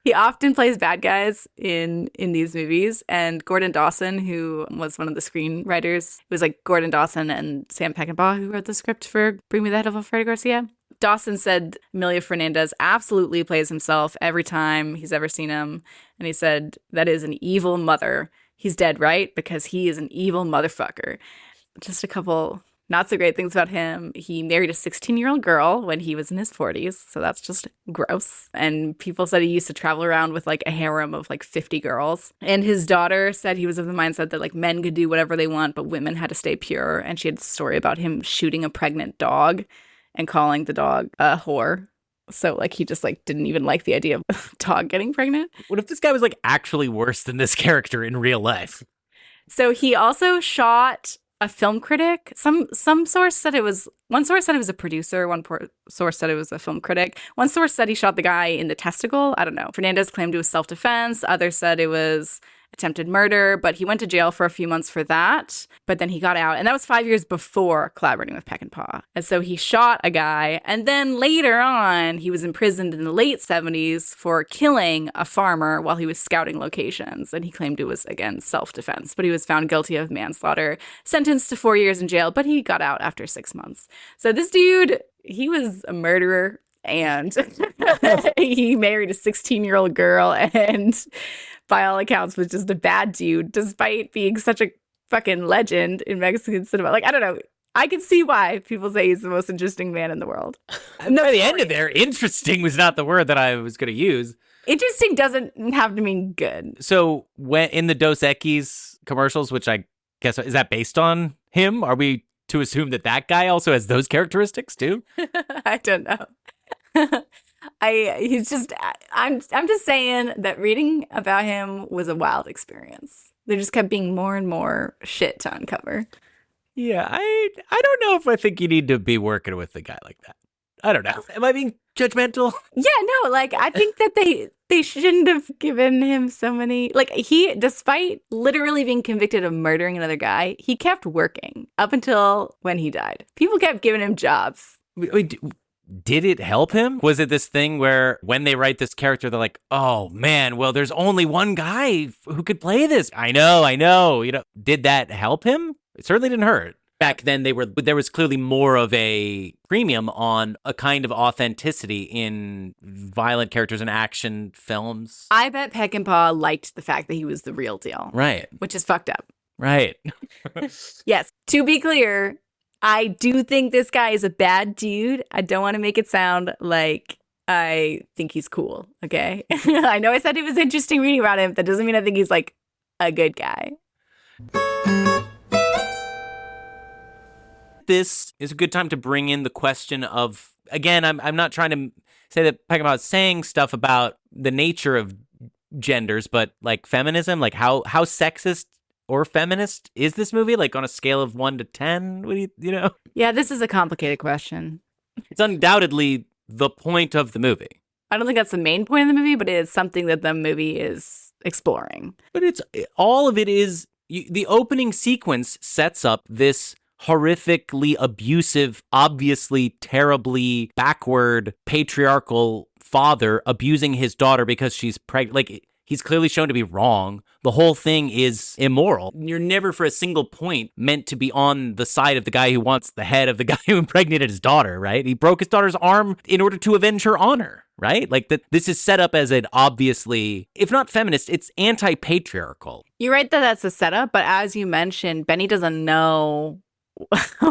He often plays bad guys in these movies. And Gordon Dawson, who was one of the screenwriters, it was like Gordon Dawson and Sam Peckinpah who wrote the script for Bring Me the Head of Alfredo Garcia. Dawson said Emilio Fernandez absolutely plays himself every time he's ever seen him. And he said, "That is an evil mother. He's dead, right? Because he is an evil motherfucker." Just a couple Not so great things about him. He married a 16-year-old girl when he was in his 40s, so that's just gross. And people said he used to travel around with like a harem of like 50 girls. And his daughter said he was of the mindset that like men could do whatever they want, but women had to stay pure. And she had a story about him shooting a pregnant dog and calling the dog a whore. So like he just like didn't even like the idea of a dog getting pregnant. What if this guy was like actually worse than this character in real life? So he also shot a film critic. Some source said it was, one source said it was a producer. One source said it was a film critic. One source said he shot the guy in the testicle. I don't know. Fernandez claimed it was self-defense. Others said it was attempted murder, but he went to jail for a few months for that. But then he got out, and that was 5 years before collaborating with Peckinpah. And so he shot a guy, and then later on, he was imprisoned in the late 70s for killing a farmer while he was scouting locations. And he claimed it was, again, self-defense. But he was found guilty of manslaughter, sentenced to 4 years in jail, but he got out after 6 months. So this dude, he was a murderer. And he married a 16-year-old girl and by all accounts was just a bad dude, despite being such a fucking legend in Mexican cinema. Like, I don't know. I can see why people say he's the most interesting man in the world. No, by the end of there, interesting was not the word that I was going to use. Interesting doesn't have to mean good. So when in the Dos Equis commercials, which I guess, is that based on him? Are we to assume that that guy also has those characteristics too? I don't know. I'm just saying that reading about him was a wild experience. There just kept being more and more shit to uncover. Yeah, I don't know if I think you need to be working with a guy like that. I don't know. Am I being judgmental? Yeah, no, like I think that they shouldn't have given him so many. Like he, despite literally being convicted of murdering another guy, he kept working up until when he died. People kept giving him jobs. Wait, did it help him? Was it this thing where when they write this character, they're like, oh man, well, there's only one guy who could play this. I know. You know, did that help him? It certainly didn't hurt. Back then, there was clearly more of a premium on a kind of authenticity in violent characters in action films. I bet Peckinpah liked the fact that he was the real deal. Right. Which is fucked up. Right. Yes. To be clear, I do think this guy is a bad dude. I don't want to make it sound like I think he's cool, okay? I know I said it was interesting reading about him. That doesn't mean I think he's, like, a good guy. This is a good time to bring in the question of, again, I'm not trying to say that Peckinpah is saying stuff about the nature of genders, but, like, feminism, like, how sexist or feminist is this movie? Like on a scale of 1 to 10? What do you know? Yeah, this is a complicated question. It's undoubtedly the point of the movie. I don't think that's the main point of the movie, but it is something that the movie is exploring. But all of it is, the opening sequence sets up this horrifically abusive, obviously terribly backward, patriarchal father abusing his daughter because she's pregnant. Like, he's clearly shown to be wrong. The whole thing is immoral. You're never for a single point meant to be on the side of the guy who wants the head of the guy who impregnated his daughter, right? He broke his daughter's arm in order to avenge her honor, right? Like, this is set up as an obviously, if not feminist, it's anti-patriarchal. You're right that that's a setup, but as you mentioned, Benny doesn't know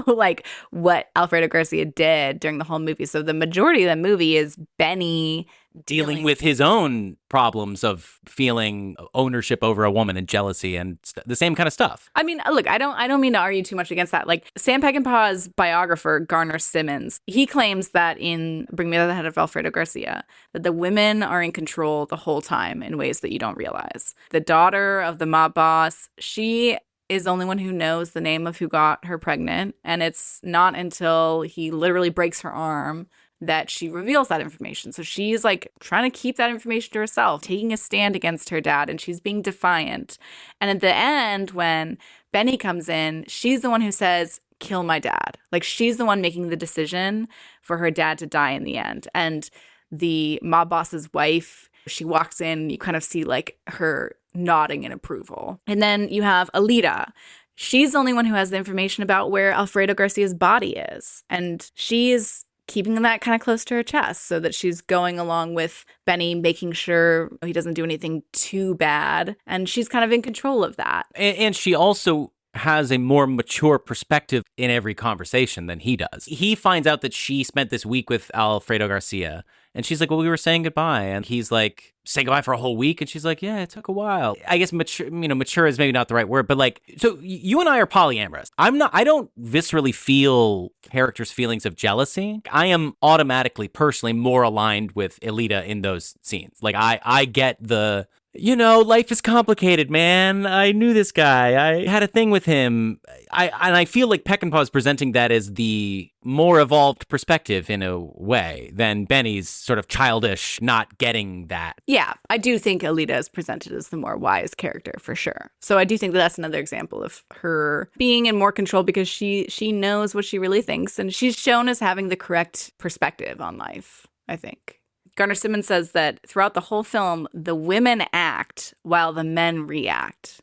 like what Alfredo Garcia did during the whole movie. So the majority of the movie is Benny dealing with his own problems of feeling ownership over a woman and jealousy and the same kind of stuff. I mean, look, I don't mean to argue too much against that. Like Sam Peckinpah's biographer, Garner Simmons, he claims that in Bring Me to the Head of Alfredo Garcia, that the women are in control the whole time in ways that you don't realize. The daughter of the mob boss, she is the only one who knows the name of who got her pregnant. And it's not until he literally breaks her arm that she reveals that information. So she's like trying to keep that information to herself, taking a stand against her dad, and she's being defiant. And at the end, when Benny comes in, she's the one who says, kill my dad. Like she's the one making the decision for her dad to die in the end. And the mob boss's wife, she walks in, you kind of see like her nodding in approval. And then you have Alita. She's the only one who has the information about where Alfredo Garcia's body is. And she is keeping that kind of close to her chest so that she's going along with Benny, making sure he doesn't do anything too bad. And she's kind of in control of that. And she also has a more mature perspective in every conversation than he does. He finds out that she spent this week with Alfredo Garcia, and she's like, well, we were saying goodbye. And he's like, say goodbye for a whole week? And she's like, yeah, it took a while. I guess mature is maybe not the right word, but like, so you and I are polyamorous. I don't viscerally feel characters' feelings of jealousy. I am automatically, personally, more aligned with Elita in those scenes. Like, I get the, life is complicated, man. I knew this guy. I had a thing with him. I feel like Peckinpah is presenting that as the more evolved perspective in a way than Benny's sort of childish not getting that. Yeah, I do think Alita is presented as the more wise character for sure. So I do think that's another example of her being in more control because she knows what she really thinks, and she's shown as having the correct perspective on life, I think. Garner Simmons says that throughout the whole film, the women act while the men react.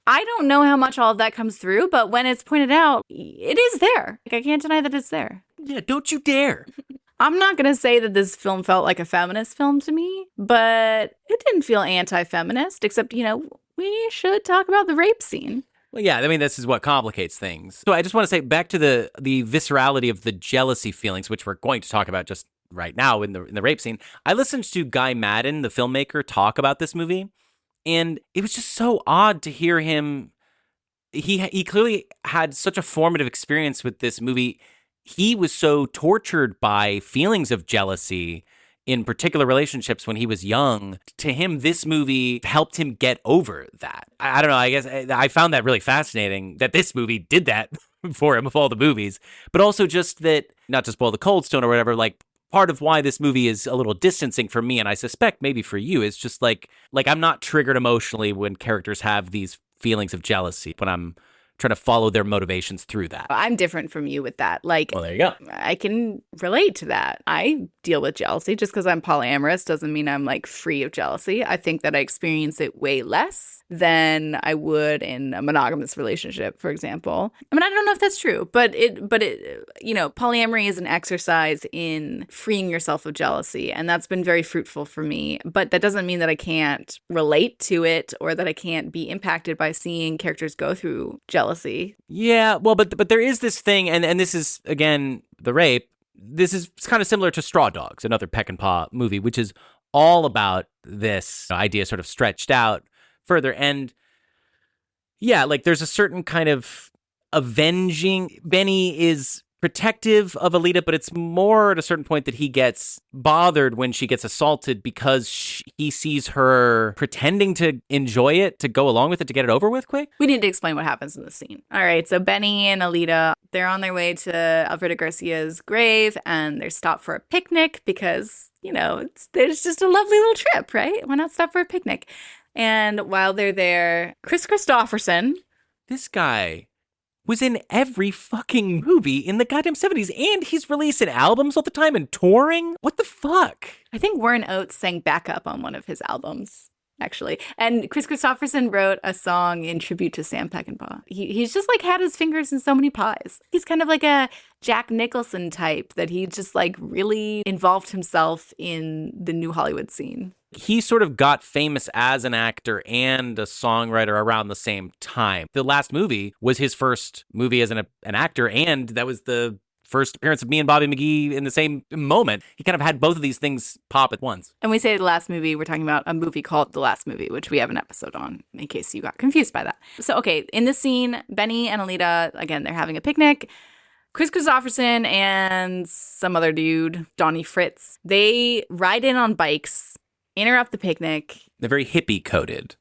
I don't know how much all of that comes through, but when it's pointed out, it is there. Like, I can't deny that it's there. Yeah, don't you dare. I'm not going to say that this film felt like a feminist film to me, but it didn't feel anti-feminist, except, we should talk about the rape scene. Well, yeah, I mean, this is what complicates things. So I just want to say back to the viscerality of the jealousy feelings, which we're going to talk about just right now in the rape scene. I listened to Guy Maddin, the filmmaker, talk about this movie, and it was just so odd to hear him. He clearly had such a formative experience with this movie. He was so tortured by feelings of jealousy in particular relationships when he was young. To him, this movie helped him get over that. I don't know, I guess I found that really fascinating that this movie did that for him of all the movies, but also just that, not to spoil the Cold Stone or whatever, like, part of why this movie is a little distancing for me, and I suspect maybe for you, is just like I'm not triggered emotionally when characters have these feelings of jealousy, when I'm trying to follow their motivations through that. I'm different from you with that. Like, well, there you go. I can relate to that. I deal with jealousy. Just because I'm polyamorous doesn't mean I'm like free of jealousy. I think that I experience it way less than I would in a monogamous relationship, for example. I mean, I don't know if that's true, but polyamory is an exercise in freeing yourself of jealousy, and that's been very fruitful for me. But that doesn't mean that I can't relate to it or that I can't be impacted by seeing characters go through jealousy. Yeah, well, but there is this thing, and this is, again, the rape. This is kind of similar to Straw Dogs, another Peckinpah movie, which is all about this idea sort of stretched out further. And yeah, like, there's a certain kind of avenging. Benny is protective of Alita, but it's more at a certain point that he gets bothered when she gets assaulted because he sees her pretending to enjoy it, to go along with it, to get it over with quick. We need to explain what happens in the scene. All right, so Benny and Alita, they're on their way to Alfredo Garcia's grave, and they're stopped for a picnic because, there's just a lovely little trip, right? Why not stop for a picnic? And while they're there, Chris Christopherson. This guy was in every fucking movie in the goddamn 70s, and he's releasing albums all the time and touring. What the fuck? I think Warren Oates sang backup on one of his albums, actually. And Chris Christopherson wrote a song in tribute to Sam Peckinpah. He's just like had his fingers in so many pies. He's kind of like a Jack Nicholson type that he just like really involved himself in the new Hollywood scene. He sort of got famous as an actor and a songwriter around the same time. The last movie was his first movie as an actor, and that was the first appearance of me and Bobby McGee in the same moment. He kind of had both of these things pop at once. And we say the last movie, we're talking about a movie called The Last Movie, which we have an episode on, in case you got confused by that. So, okay, in this scene, Benny and Alita, again, they're having a picnic. Chris Christopherson and some other dude, Donnie Fritz, they ride in on bikes, interrupt the picnic. They're very hippie-coded.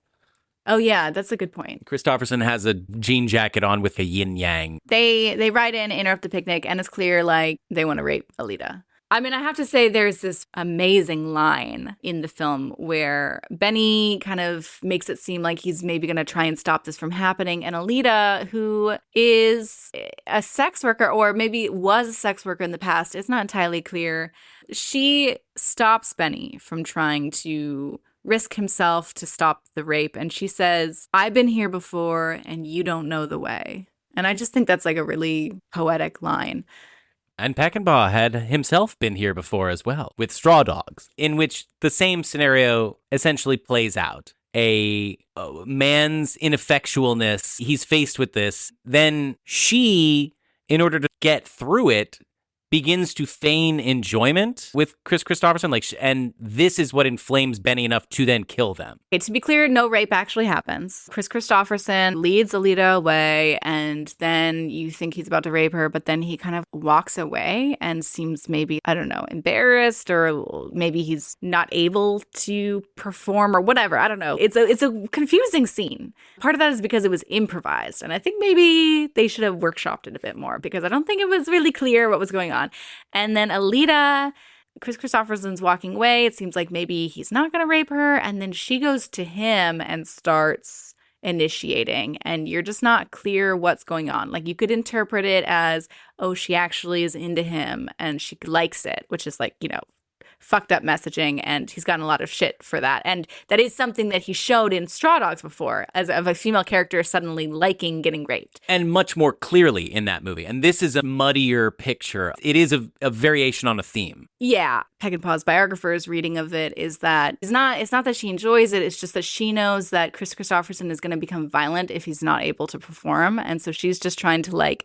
Oh, yeah, that's a good point. Christopherson has a jean jacket on with a yin-yang. They ride in, interrupt the picnic, and it's clear, like, they want to rape Alita. I mean, I have to say there's this amazing line in the film where Benny kind of makes it seem like he's maybe going to try and stop this from happening. And Alita, who is a sex worker or maybe was a sex worker in the past, it's not entirely clear. She stops Benny from trying to risk himself to stop the rape. And she says, "I've been here before and you don't know the way." And I just think that's like a really poetic line. And Peckinpah had himself been here before as well, with Straw Dogs, in which the same scenario essentially plays out. a man's ineffectualness. He's faced with this. Then she, in order to get through it, begins to feign enjoyment with Chris Christopherson, and this is what inflames Benny enough to then kill them. Okay, to be clear, no rape actually happens. Chris Christopherson leads Alita away, and then you think he's about to rape her, but then he kind of walks away and seems maybe, I don't know, embarrassed, or maybe he's not able to perform or whatever. I don't know. It's a confusing scene. Part of that is because it was improvised, and I think maybe they should have workshopped it a bit more, because I don't think it was really clear what was going on. And then Alita, Chris Christopherson's walking away. It seems like maybe he's not going to rape her. And then she goes to him and starts initiating. And you're just not clear what's going on. Like, you could interpret it as, oh, she actually is into him and she likes it, which is like, fucked up messaging, and he's gotten a lot of shit for that. And that is something that he showed in Straw Dogs before, as of a female character suddenly liking getting raped. And much more clearly in that movie. And this is a muddier picture. It is a variation on a theme. Yeah. Peckinpah's biographer's reading of it is that it's not that she enjoys it, it's just that she knows that Chris Christopherson is going to become violent if he's not able to perform. And so she's just trying to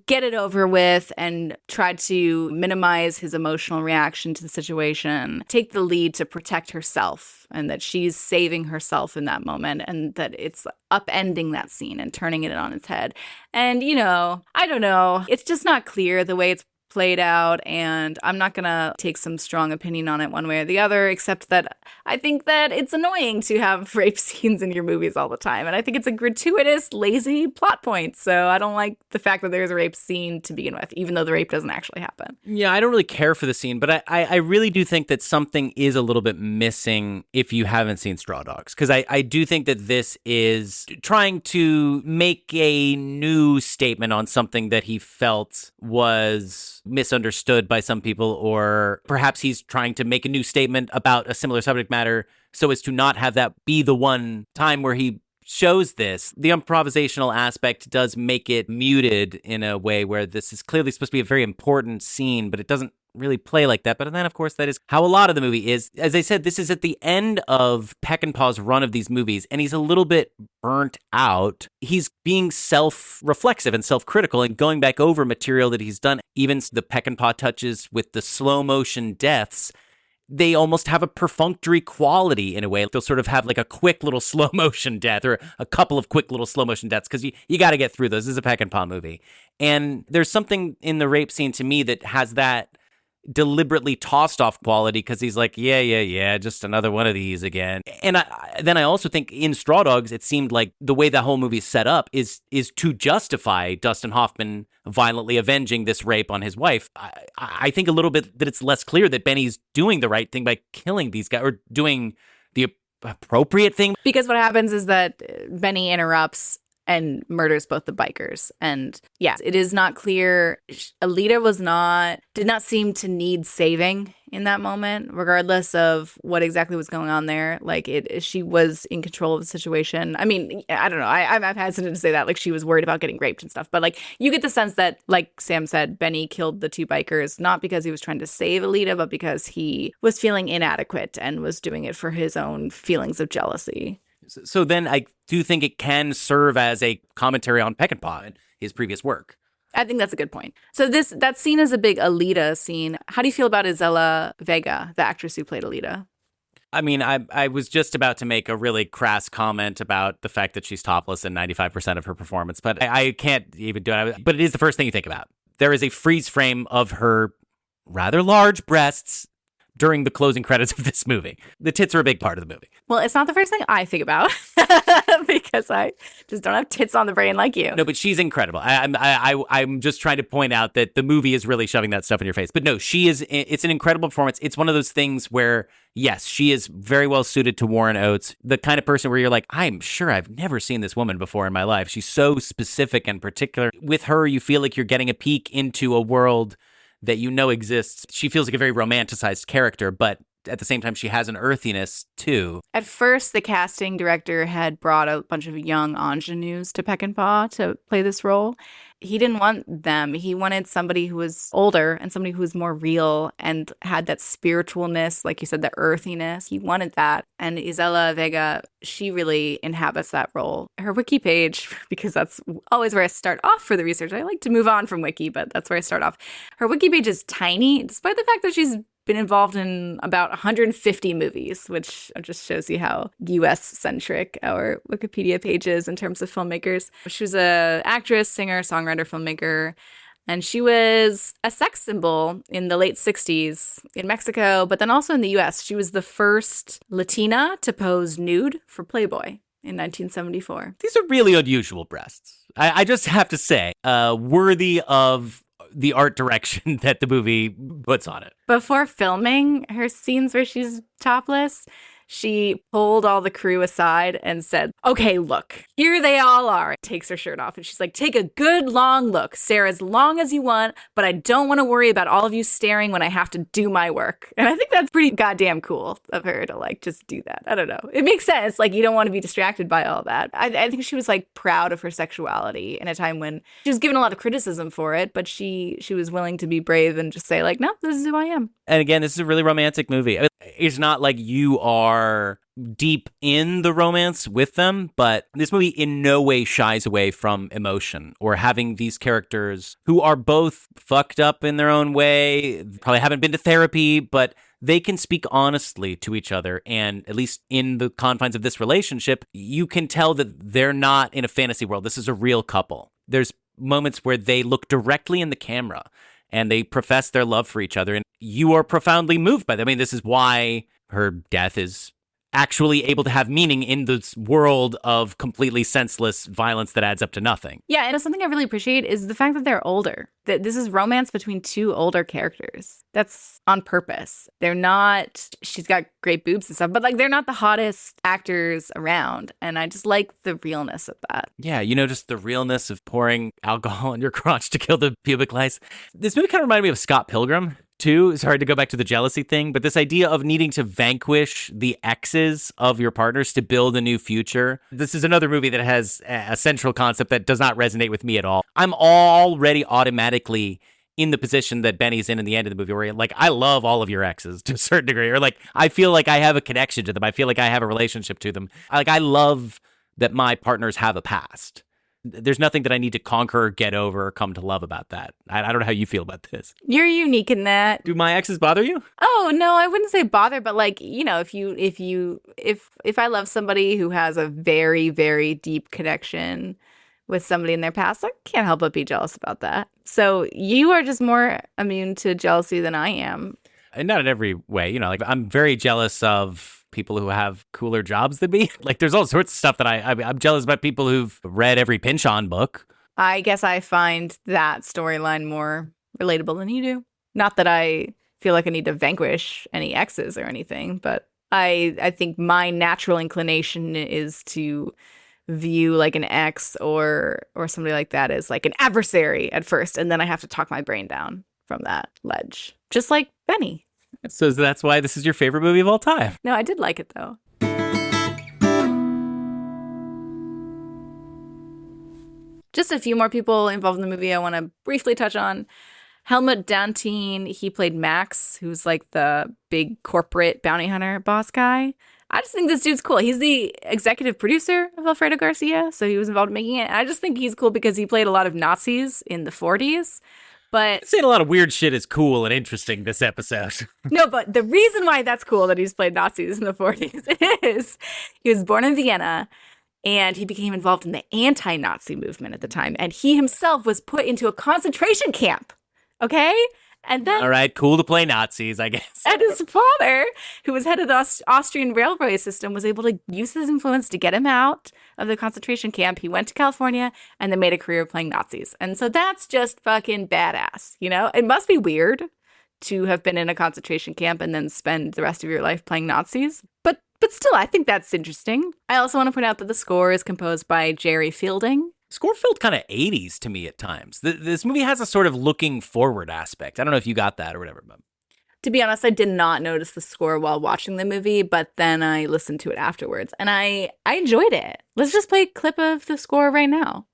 get it over with and try to minimize his emotional reaction to the situation, take the lead to protect herself, and that she's saving herself in that moment, and that it's upending that scene and turning it on its head. And, I don't know. It's just not clear the way it's played out, and I'm not gonna take some strong opinion on it one way or the other, except that I think that it's annoying to have rape scenes in your movies all the time, and I think it's a gratuitous, lazy plot point. So I don't like the fact that there's a rape scene to begin with, even though the rape doesn't actually happen. Yeah, I don't really care for the scene, but I really do think that something is a little bit missing if you haven't seen Straw Dogs, because I do think that this is trying to make a new statement on something that he felt was misunderstood by some people, or perhaps he's trying to make a new statement about a similar subject matter so as to not have that be the one time where he shows this. The improvisational aspect does make it muted in a way where this is clearly supposed to be a very important scene, but it doesn't really play like that. But then, of course, that is how a lot of the movie is. As I said, this is at the end of Peckinpah's run of these movies, and he's a little bit burnt out. He's being self-reflexive and self-critical and going back over material that he's done. Even the Peckinpah touches with the slow-motion deaths, they almost have a perfunctory quality in a way. They'll sort of have like a quick little slow-motion death, or a couple of quick little slow-motion deaths, because you got to get through those. This is a Peckinpah movie. And there's something in the rape scene to me that has that deliberately tossed off quality, because he's like, yeah, just another one of these again. And then I also think in Straw Dogs, it seemed like the way that whole movie is set up is to justify Dustin Hoffman violently avenging this rape on his wife. I think a little bit that it's less clear that Benny's doing the right thing by killing these guys, or doing the appropriate thing. Because what happens is that Benny interrupts and murders both the bikers. And yes, it is not clear. Alita did not seem to need saving in that moment, regardless of what exactly was going on there. She was in control of the situation. I mean, I don't know. I'm hesitant to say that. She was worried about getting raped and stuff. But you get the sense that, like Sam said, Benny killed the two bikers, not because he was trying to save Alita, but because he was feeling inadequate and was doing it for his own feelings of jealousy. So then I do think it can serve as a commentary on Peckinpah and his previous work. I think that's a good point. So that scene is a big Alita scene. How do you feel about Isela Vega, the actress who played Alita? I mean, I was just about to make a really crass comment about the fact that she's topless in 95% of her performance, but I can't even do it. But it is the first thing you think about. There is a freeze frame of her rather large breasts during the closing credits of this movie. The tits are a big part of the movie. Well, it's not the first thing I think about because I just don't have tits on the brain like you. No, but she's incredible. I'm just trying to point out that the movie is really shoving that stuff in your face. But no, it's an incredible performance. It's one of those things where, yes, she is very well suited to Warren Oates, the kind of person where you're like, I'm sure I've never seen this woman before in my life. She's so specific and particular. With her, you feel like you're getting a peek into a world that exists. She feels like a very romanticized character, but at the same time, she has an earthiness too. At first, the casting director had brought a bunch of young ingenues to Peckinpah to play this role. He didn't want them. He wanted somebody who was older and somebody who was more real and had that spiritualness, like you said, the earthiness. He wanted that. And Isela Vega, she really inhabits that role. Her wiki page, because that's always where I start off for the research. I like to move on from wiki, but that's where I start off. Her wiki page is tiny, despite the fact that she's been involved in about 150 movies, which just shows you how US-centric our Wikipedia page is in terms of filmmakers. She was an actress, singer, songwriter, filmmaker, and she was a sex symbol in the late 60s in Mexico, but then also in the US. She was the first Latina to pose nude for Playboy in 1974. These are really unusual breasts. I just have to say, worthy of the art direction that the movie puts on it. Before filming her scenes where she's topless, she pulled all the crew aside and said, okay, look, here they all are. Takes her shirt off and she's like, take a good long look, stare as long as you want, but I don't want to worry about all of you staring when I have to do my work. And I think that's pretty goddamn cool of her to like just do that. I don't know. It makes sense. Like, you don't want to be distracted by all that. I think she was like proud of her sexuality in a time when she was given a lot of criticism for it, but she was willing to be brave and just say like, no, this is who I am. And again, this is a really romantic movie. It's not like you are deep in the romance with them, but this movie in no way shies away from emotion or having these characters who are both fucked up in their own way, probably haven't been to therapy, but they can speak honestly to each other. And at least in the confines of this relationship, you can tell that they're not in a fantasy world. This is a real couple. There's moments where they look directly in the camera and they profess their love for each other, and you are profoundly moved by them. I mean, this is why her death is actually able to have meaning in this world of completely senseless violence that adds up to nothing. Yeah, and something I really appreciate is the fact that they're older. That this is romance between two older characters. That's on purpose. They're not, she's got great boobs and stuff, but like they're not the hottest actors around. And I just like the realness of that. Yeah, you know, just the realness of pouring alcohol in your crotch to kill the pubic lice. This movie kind of reminded me of Scott Pilgrim, too. Sorry to go back to the jealousy thing, but this idea of needing to vanquish the exes of your partners to build a new future. This is another movie that has a central concept that does not resonate with me at all. I'm already automatically in the position that Benny's in the end of the movie, where like, I love all of your exes to a certain degree, or like, I feel like I have a connection to them. I feel like I have a relationship to them. I love that my partners have a past. There's nothing that I need to conquer or get over or come to love about that. I don't know how you feel about this. You're unique in that. Do my exes bother you? Oh, no, I wouldn't say bother, but like, you know, if I love somebody who has a very, very deep connection with somebody in their past, I can't help but be jealous about that. So you are just more immune to jealousy than I am. And not in every way, you know, like I'm very jealous of people who have cooler jobs than me. Like there's all sorts of stuff that I'm jealous about people who've read every Pynchon book. I guess I find that storyline more relatable than you do. Not that I feel like I need to vanquish any exes or anything, but I think my natural inclination is to view like an ex or somebody like that as like an adversary at first, and then I have to talk my brain down from that ledge. Just like Benny. So that's why this is your favorite movie of all time. No, I did like it though. Just a few more people involved in the movie I want to briefly touch on. Helmut Dantine, he played Max, who's like the big corporate bounty hunter boss guy. I just think this dude's cool. He's the executive producer of Alfredo Garcia, so he was involved in making it. I just think he's cool because he played a lot of Nazis in the 40s. But saying a lot of weird shit is cool and interesting this episode. No, but the reason why that's cool that he's played Nazis in the 40s is he was born in Vienna and he became involved in the anti-Nazi movement at the time. And he himself was put into a concentration camp. Okay? And then, all right, cool to play Nazis, I guess. And his father, who was head of the Austrian railway system, was able to use his influence to get him out of the concentration camp. He went to California and then made a career playing Nazis. And so that's just fucking badass, you know? It must be weird to have been in a concentration camp and then spend the rest of your life playing Nazis. But still, I think that's interesting. I also want to point out that the score is composed by Jerry Fielding. Score felt kind of 80s to me at times. This movie has a sort of looking forward aspect. I don't know if you got that or whatever. But To be honest, I did not notice the score while watching the movie, but then I listened to it afterwards, and I enjoyed it. Let's just play a clip of the score right now.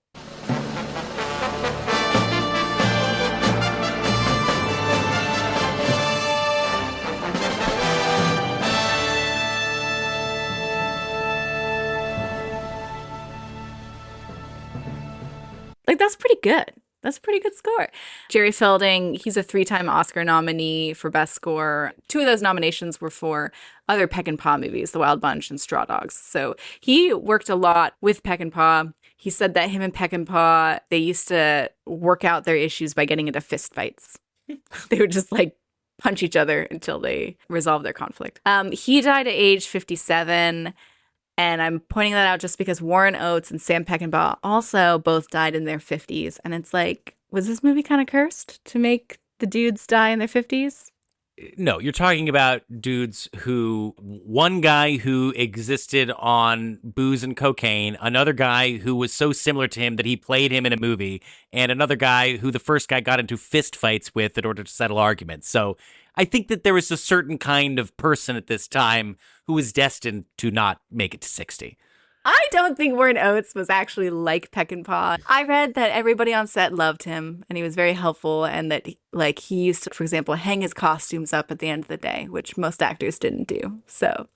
Like, that's pretty good. That's a pretty good score. Jerry Fielding, he's a 3-time Oscar nominee for Best Score. 2 of those nominations were for other Peckinpah movies, The Wild Bunch and Straw Dogs. So he worked a lot with Peckinpah. He said that him and Peckinpah, they used to work out their issues by getting into fist fights. They would just like punch each other until they resolved their conflict. He died at age 57. And I'm pointing that out just because Warren Oates and Sam Peckinpah also both died in their 50s. And it's like, was this movie kind of cursed to make the dudes die in their 50s? No, you're talking about dudes who, one guy who existed on booze and cocaine, another guy who was so similar to him that he played him in a movie, and another guy who the first guy got into fist fights with in order to settle arguments. So I think that there was a certain kind of person at this time who was destined to not make it to 60. I don't think Warren Oates was actually like Peckinpah. I read that everybody on set loved him and he was very helpful, and that he used to, for example, hang his costumes up at the end of the day, which most actors didn't do. So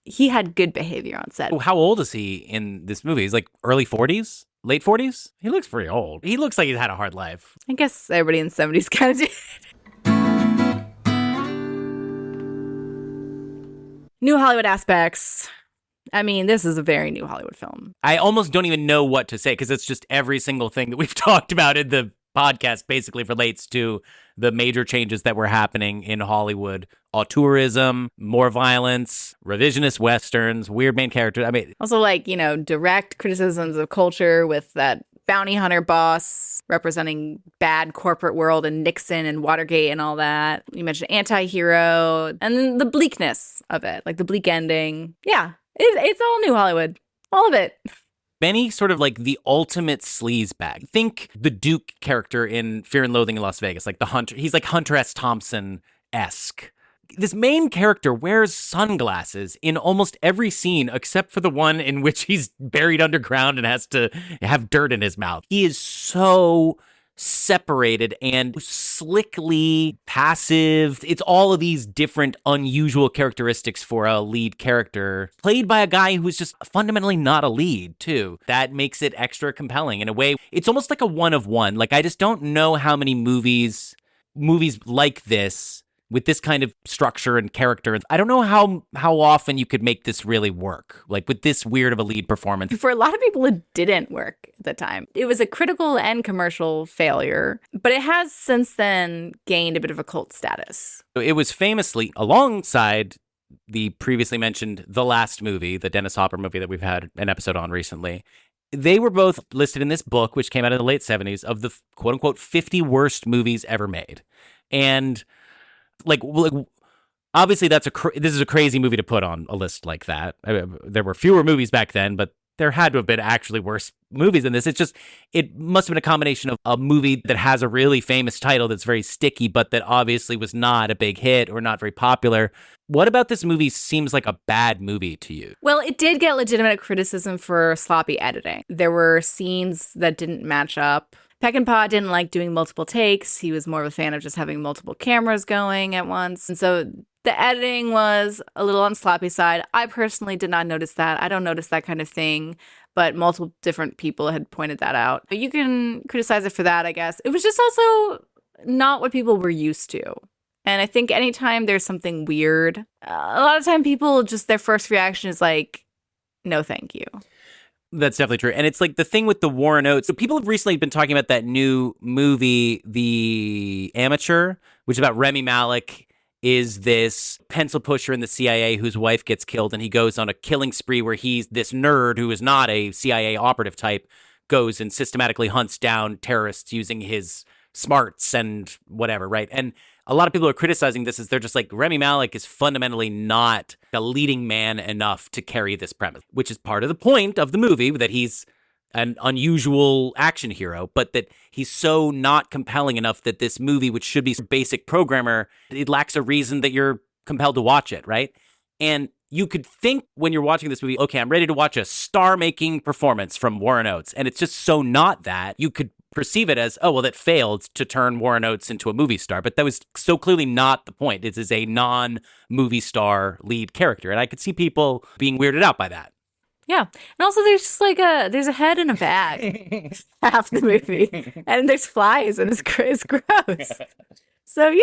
he had good behavior on set. How old is he in this movie? He's like early 40s? Late 40s? He looks pretty old. He looks like he's had a hard life. I guess everybody in the 70s kind of did. New Hollywood aspects. I mean, this is a very new Hollywood film. I almost don't even know what to say because it's just every single thing that we've talked about in the podcast basically relates to the major changes that were happening in Hollywood. Auteurism, more violence, revisionist westerns, weird main characters. I mean, also direct criticisms of culture with that bounty hunter boss representing bad corporate world and Nixon and Watergate and all that. You mentioned anti-hero and then the bleakness of it, like the bleak ending. Yeah, it's all new Hollywood. All of it. Benny sort of like the ultimate sleazebag. Think the Duke character in Fear and Loathing in Las Vegas, like the Hunter. He's like Hunter S. Thompson-esque. This main character wears sunglasses in almost every scene except for the one in which he's buried underground and has to have dirt in his mouth. He is so separated and slickly passive. It's all of these different unusual characteristics for a lead character, played by a guy who's just fundamentally not a lead, too. That makes it extra compelling in a way. It's almost like a one of one. Like, I just don't know how many movies like this with this kind of structure and character. I don't know how often you could make this really work, like with this weird of a lead performance. For a lot of people, it didn't work at the time. It was a critical and commercial failure, but it has since then gained a bit of a cult status. It was famously alongside the previously mentioned The Last Movie, the Dennis Hopper movie that we've had an episode on recently. They were both listed in this book, which came out in the late 70s, of the quote-unquote 50 worst movies ever made. And like obviously this is a crazy movie to put on a list like that. There were fewer movies back then, but there had to have been actually worse movies than this. It must have been a combination of a movie that has a really famous title that's very sticky, but that obviously was not a big hit or not very popular. What about this movie seems like a bad movie to you? Well, it did get legitimate criticism for sloppy editing. There were scenes that didn't match up. Peckinpah didn't like doing multiple takes. He was more of a fan of just having multiple cameras going at once. And so the editing was a little on the sloppy side. I personally did not notice that. I don't notice that kind of thing, but multiple different people had pointed that out. But you can criticize it for that, I guess. It was just also not what people were used to. And I think anytime there's something weird, a lot of time people just, their first reaction is like, no, thank you. That's definitely true. And it's like the thing with the Warren Oates. So people have recently been talking about that new movie, The Amateur, which is about Remy Malek is this pencil pusher in the CIA whose wife gets killed, and he goes on a killing spree where he's this nerd who is not a CIA operative type, goes and systematically hunts down terrorists using his smarts and whatever, right? And a lot of people are criticizing this as they're just like, Remy Malek is fundamentally not a leading man enough to carry this premise, which is part of the point of the movie, that he's an unusual action hero, but that he's so not compelling enough that this movie, which should be basic programmer, it lacks a reason that you're compelled to watch it, right? And you could think when you're watching this movie, okay, I'm ready to watch a star-making performance from Warren Oates, and it's just so not that. You could perceive it as, oh, well, that failed to turn Warren Oates into a movie star, but that was so clearly not the point. This is a non-movie star lead character, and I could see people being weirded out by that. Yeah. And also there's just like there's a head in a bag half the movie. And there's flies and it's gross. So,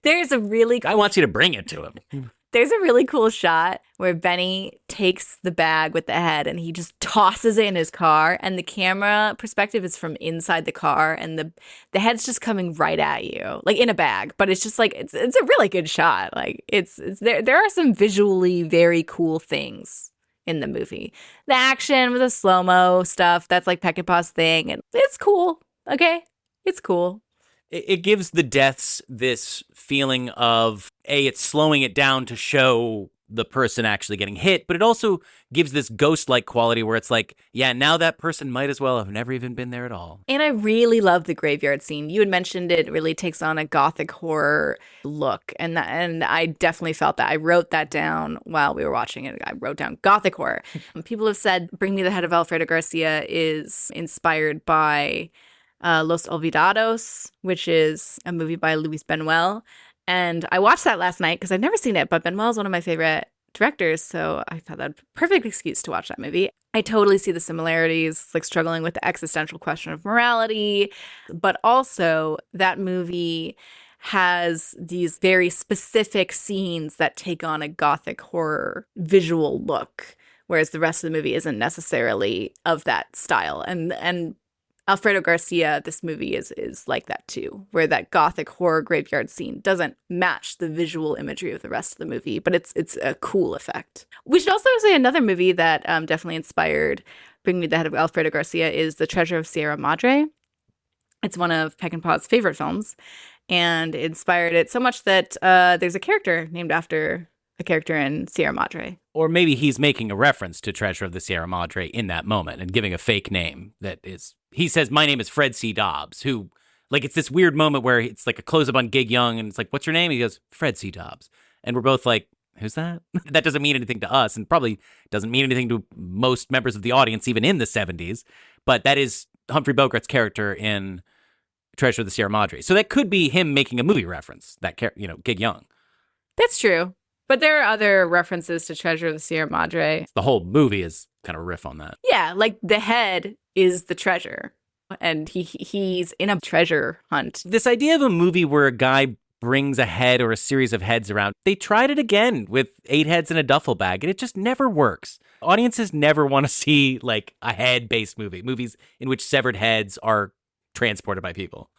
there's a really I want you to bring it to him. There's a really cool shot where Benny takes the bag with the head and he just tosses it in his car, and the camera perspective is from inside the car, and the head's just coming right at you, like in a bag. But it's just like it's a really good shot. Like it's there are some visually very cool things in the movie. The action with the slow-mo stuff, that's like Peckinpah's thing, and it's cool. Okay? It's cool. It gives the deaths this feeling of, it's slowing it down to show the person actually getting hit, but it also gives this ghost-like quality where it's like, yeah, now that person might as well have never even been there at all. And I really love the graveyard scene. You had mentioned it really takes on a gothic horror look, and I definitely felt that. I wrote that down while we were watching it. I wrote down gothic horror. People have said Bring Me the Head of Alfredo Garcia is inspired by Los Olvidados, which is a movie by Luis Buñuel. And I watched that last night because I've never seen it, but Buñuel is one of my favorite directors, so I thought that would be a perfect excuse to watch that movie. I totally see the similarities, like struggling with the existential question of morality, but also that movie has these very specific scenes that take on a gothic horror visual look, whereas the rest of the movie isn't necessarily of that style. And Alfredo Garcia, this movie is like that too, where that gothic horror graveyard scene doesn't match the visual imagery of the rest of the movie, but it's a cool effect. We should also say another movie that definitely inspired Bring Me the Head of Alfredo Garcia is The Treasure of Sierra Madre. It's one of Peckinpah's favorite films, and it inspired it so much that there's a character named after a character in Sierra Madre. Or maybe he's making a reference to Treasure of the Sierra Madre in that moment and giving a fake name that is... He says, my name is Fred C. Dobbs, who... Like, it's this weird moment where it's like a close-up on Gig Young, and it's like, what's your name? He goes, Fred C. Dobbs. And we're both like, who's that? That doesn't mean anything to us, and probably doesn't mean anything to most members of the audience, even in the 70s. But that is Humphrey Bogart's character in Treasure of the Sierra Madre. So that could be him making a movie reference, that Gig Young. That's true. But there are other references to Treasure of the Sierra Madre. The whole movie is kind of a riff on that. Yeah, like the head is the treasure, and he's in a treasure hunt. This idea of a movie where a guy brings a head or a series of heads around, they tried it again with 8 heads in a duffel bag, and it just never works. Audiences never want to see like a head-based movies in which severed heads are transported by people.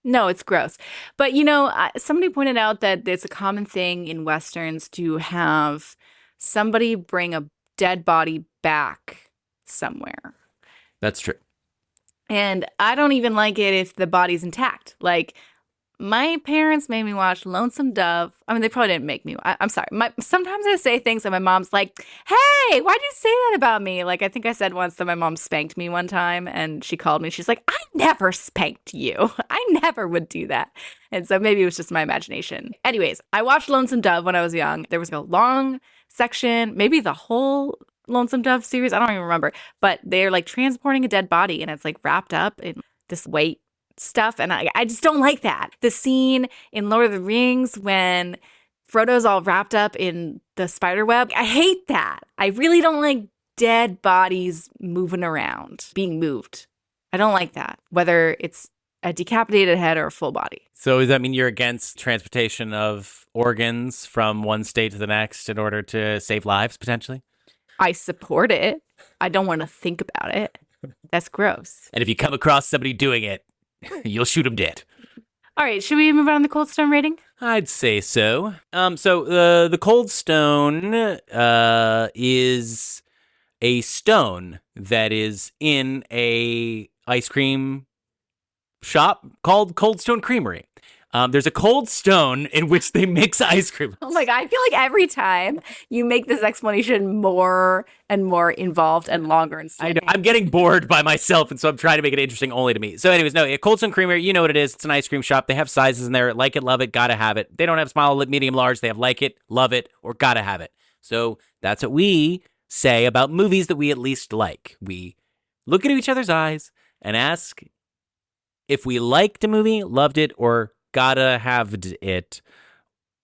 No, it's gross. But, somebody pointed out that it's a common thing in Westerns to have somebody bring a dead body back somewhere. That's true. And I don't even like it if the body's intact. Like, my parents made me watch Lonesome Dove. I mean, they probably didn't make me. I'm sorry. Sometimes I say things and my mom's like, hey, why'd you say that about me? Like, I think I said once that my mom spanked me one time, and she called me. She's like, I never spanked you. I never would do that. And so maybe it was just my imagination. Anyways, I watched Lonesome Dove when I was young. There was a long section, maybe the whole Lonesome Dove series. I don't even remember. But they're like transporting a dead body, and it's like wrapped up in this weight stuff, and I just don't like that. The scene in Lord of the Rings when Frodo's all wrapped up in the spider web, I hate that. I really don't like dead bodies moving around, being moved. I don't like that, whether it's a decapitated head or a full body. So does that mean you're against transportation of organs from one state to the next in order to save lives, potentially? I support it. I don't want to think about it. That's gross. And if you come across somebody doing it, you'll shoot him dead. All right, should we move on to the Cold Stone rating? I'd say so. The Cold Stone is a stone that is in a ice cream shop called Cold Stone Creamery. There's a cold stone in which they mix ice cream. Oh my God, I feel like every time you make this explanation more and more involved and longer and I know. I'm getting bored by myself, and so I'm trying to make it interesting only to me. So anyways, no, Cold Stone Creamery, you know what it is. It's an ice cream shop. They have sizes in there. Like it, love it, gotta have it. They don't have small, medium, large. They have like it, love it, or gotta have it. So that's what we say about movies that we at least like. We look into each other's eyes and ask if we liked a movie, loved it, or gotta have it.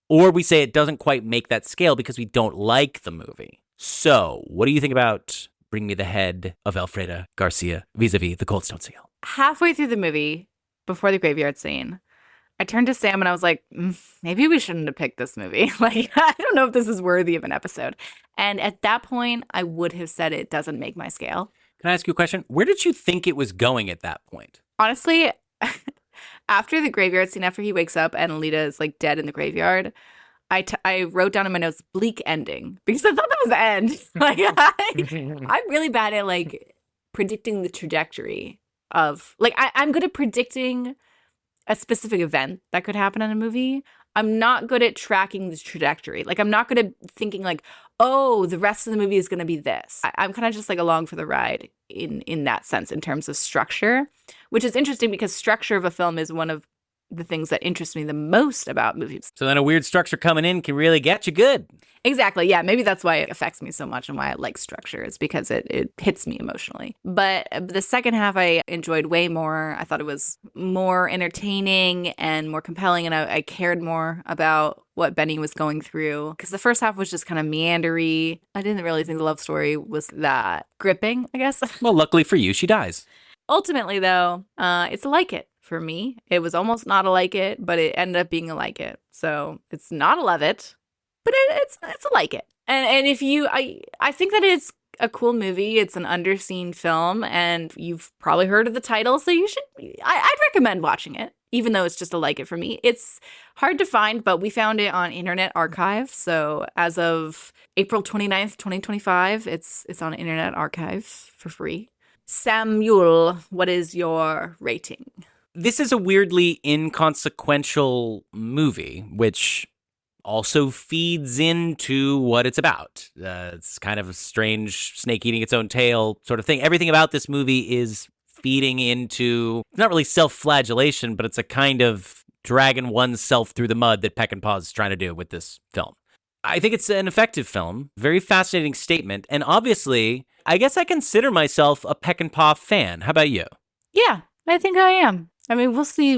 Or we say it doesn't quite make that scale because we don't like the movie. So what do you think about Bring Me the Head of Alfredo Garcia vis-a-vis the Cold Stone Seal? Halfway through the movie, before the graveyard scene, I turned to Sam and I was like, maybe we shouldn't have picked this movie. Like, I don't know if this is worthy of an episode. And at that point, I would have said it doesn't make my scale. Can I ask you a question? Where did you think it was going at that point? Honestly, after the graveyard scene, after he wakes up and Alita is like dead in the graveyard, I wrote down in my notes, bleak ending, because I thought that was the end. Like, I'm really bad at like predicting the trajectory of, like, I'm good at predicting a specific event that could happen in a movie. I'm not good at tracking the trajectory. Like, I'm not good at thinking like, oh, the rest of the movie is going to be this. I'm kind of just like along for the ride in that sense, in terms of structure, which is interesting because structure of a film is one of the things that interest me the most about movies. So then a weird structure coming in can really get you good. Exactly. Yeah. Maybe that's why it affects me so much and why I like structure, is because it hits me emotionally. But the second half I enjoyed way more. I thought it was more entertaining and more compelling, and I cared more about what Benny was going through, because the first half was just kind of meandery. I didn't really think the love story was that gripping, I guess. Well, luckily for you, she dies. Ultimately, though, it's a like it for me. It was almost not a like it, but it ended up being a like it. So it's not a love it, but it's a like it. And if you, I think that it's a cool movie. It's an underseen film, and you've probably heard of the title, so you should. I'd recommend watching it, even though it's just a like it for me. It's hard to find, but we found it on Internet Archive. So as of April 29th, 2025, it's on Internet Archive for free. Samuel, what is your rating? This is a weirdly inconsequential movie, which also feeds into what it's about. It's kind of a strange snake eating its own tail sort of thing. Everything about this movie is feeding into, not really self-flagellation, but it's a kind of dragging oneself through the mud that Peckinpah is trying to do with this film. I think it's an effective film, very fascinating statement, and obviously, I guess I consider myself a Peckinpah fan. How about you? Yeah, I think I am. I mean, we'll see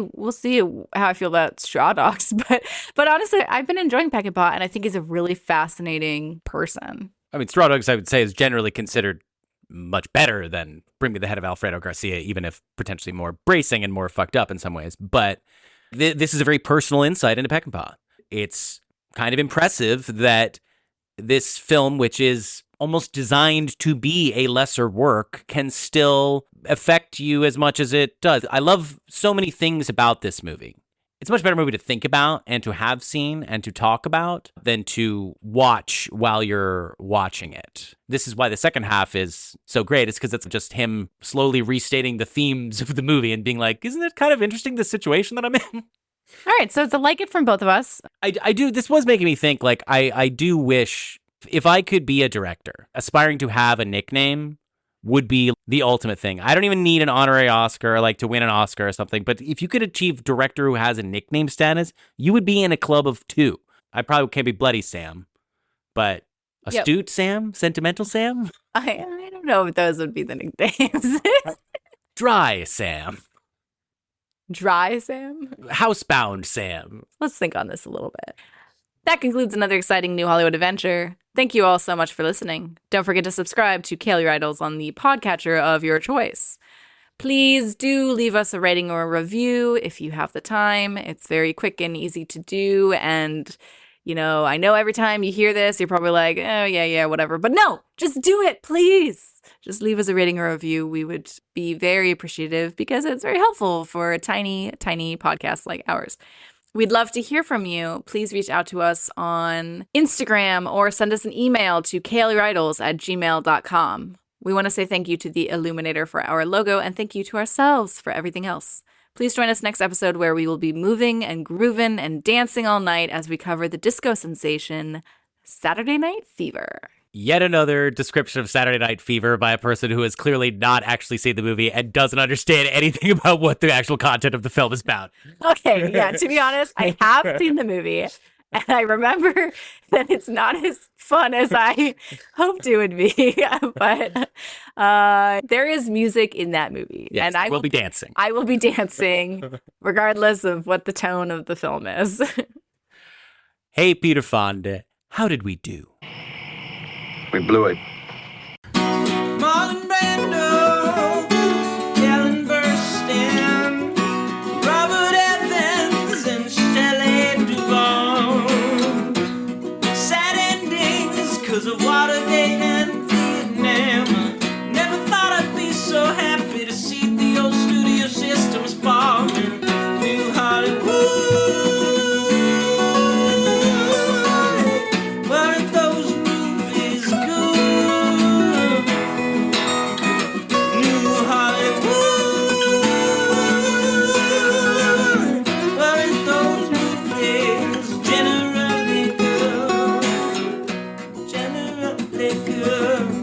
how I feel about Straw Dogs, but honestly, I've been enjoying Peckinpah, and I think he's a really fascinating person. I mean, Straw Dogs, I would say, is generally considered much better than Bring Me the Head of Alfredo Garcia, even if potentially more bracing and more fucked up in some ways. But this is a very personal insight into Peckinpah. It's kind of impressive that this film, which is almost designed to be a lesser work, can still affect you as much as it does. I love so many things about this movie. It's a much better movie to think about and to have seen and to talk about than to watch while you're watching it. This is why the second half is so great. It's because it's just him slowly restating the themes of the movie and being like, isn't it kind of interesting, the situation that I'm in? All right, so it's a like it from both of us. I do. This was making me think, like, I do wish if I could be a director, aspiring to have a nickname would be the ultimate thing. I don't even need an honorary Oscar or like to win an Oscar or something. But if you could achieve director who has a nickname status, you would be in a club of two. I probably can't be Bloody Sam, but Astute Sam, Sentimental Sam. I don't know if those would be the nicknames. Dry Sam. Dry Sam? Housebound Sam. Let's think on this a little bit. That concludes another exciting New Hollywood adventure. Thank you all so much for listening. Don't forget to subscribe to Kael Your Idols on the podcatcher of your choice. Please do leave us a rating or a review if you have the time. It's very quick and easy to do. And, you know, I know every time you hear this, you're probably like, oh, yeah, whatever. But no, just do it, please. Just leave us a rating or a review. We would be very appreciative because it's very helpful for a tiny, tiny podcast like ours. We'd love to hear from you. Please reach out to us on Instagram or send us an email to kaelyoridols@gmail.com. We want to say thank you to the Illuminator for our logo and thank you to ourselves for everything else. Please join us next episode where we will be moving and grooving and dancing all night as we cover the disco sensation Saturday Night Fever. Yet another description of Saturday Night Fever by a person who has clearly not actually seen the movie and doesn't understand anything about what the actual content of the film is about. Okay, yeah, to be honest, I have seen the movie, and I remember that it's not as fun as I hoped it would be, but there is music in that movie. Yes, and I will be dancing. I will be dancing regardless of what the tone of the film is. Hey, Peter Fonda, how did we do? We blew it. Marlon Brando, Ellen Burstyn, Robert Evans, and Shelley Duvall. Sad endings 'cause of Watergate and Vietnam. Never thought I'd be so happy to see the old studio systems fall. New Hollywood. Weren't those movies good? New Hollywood. Weren't those movies generally good? Generally good.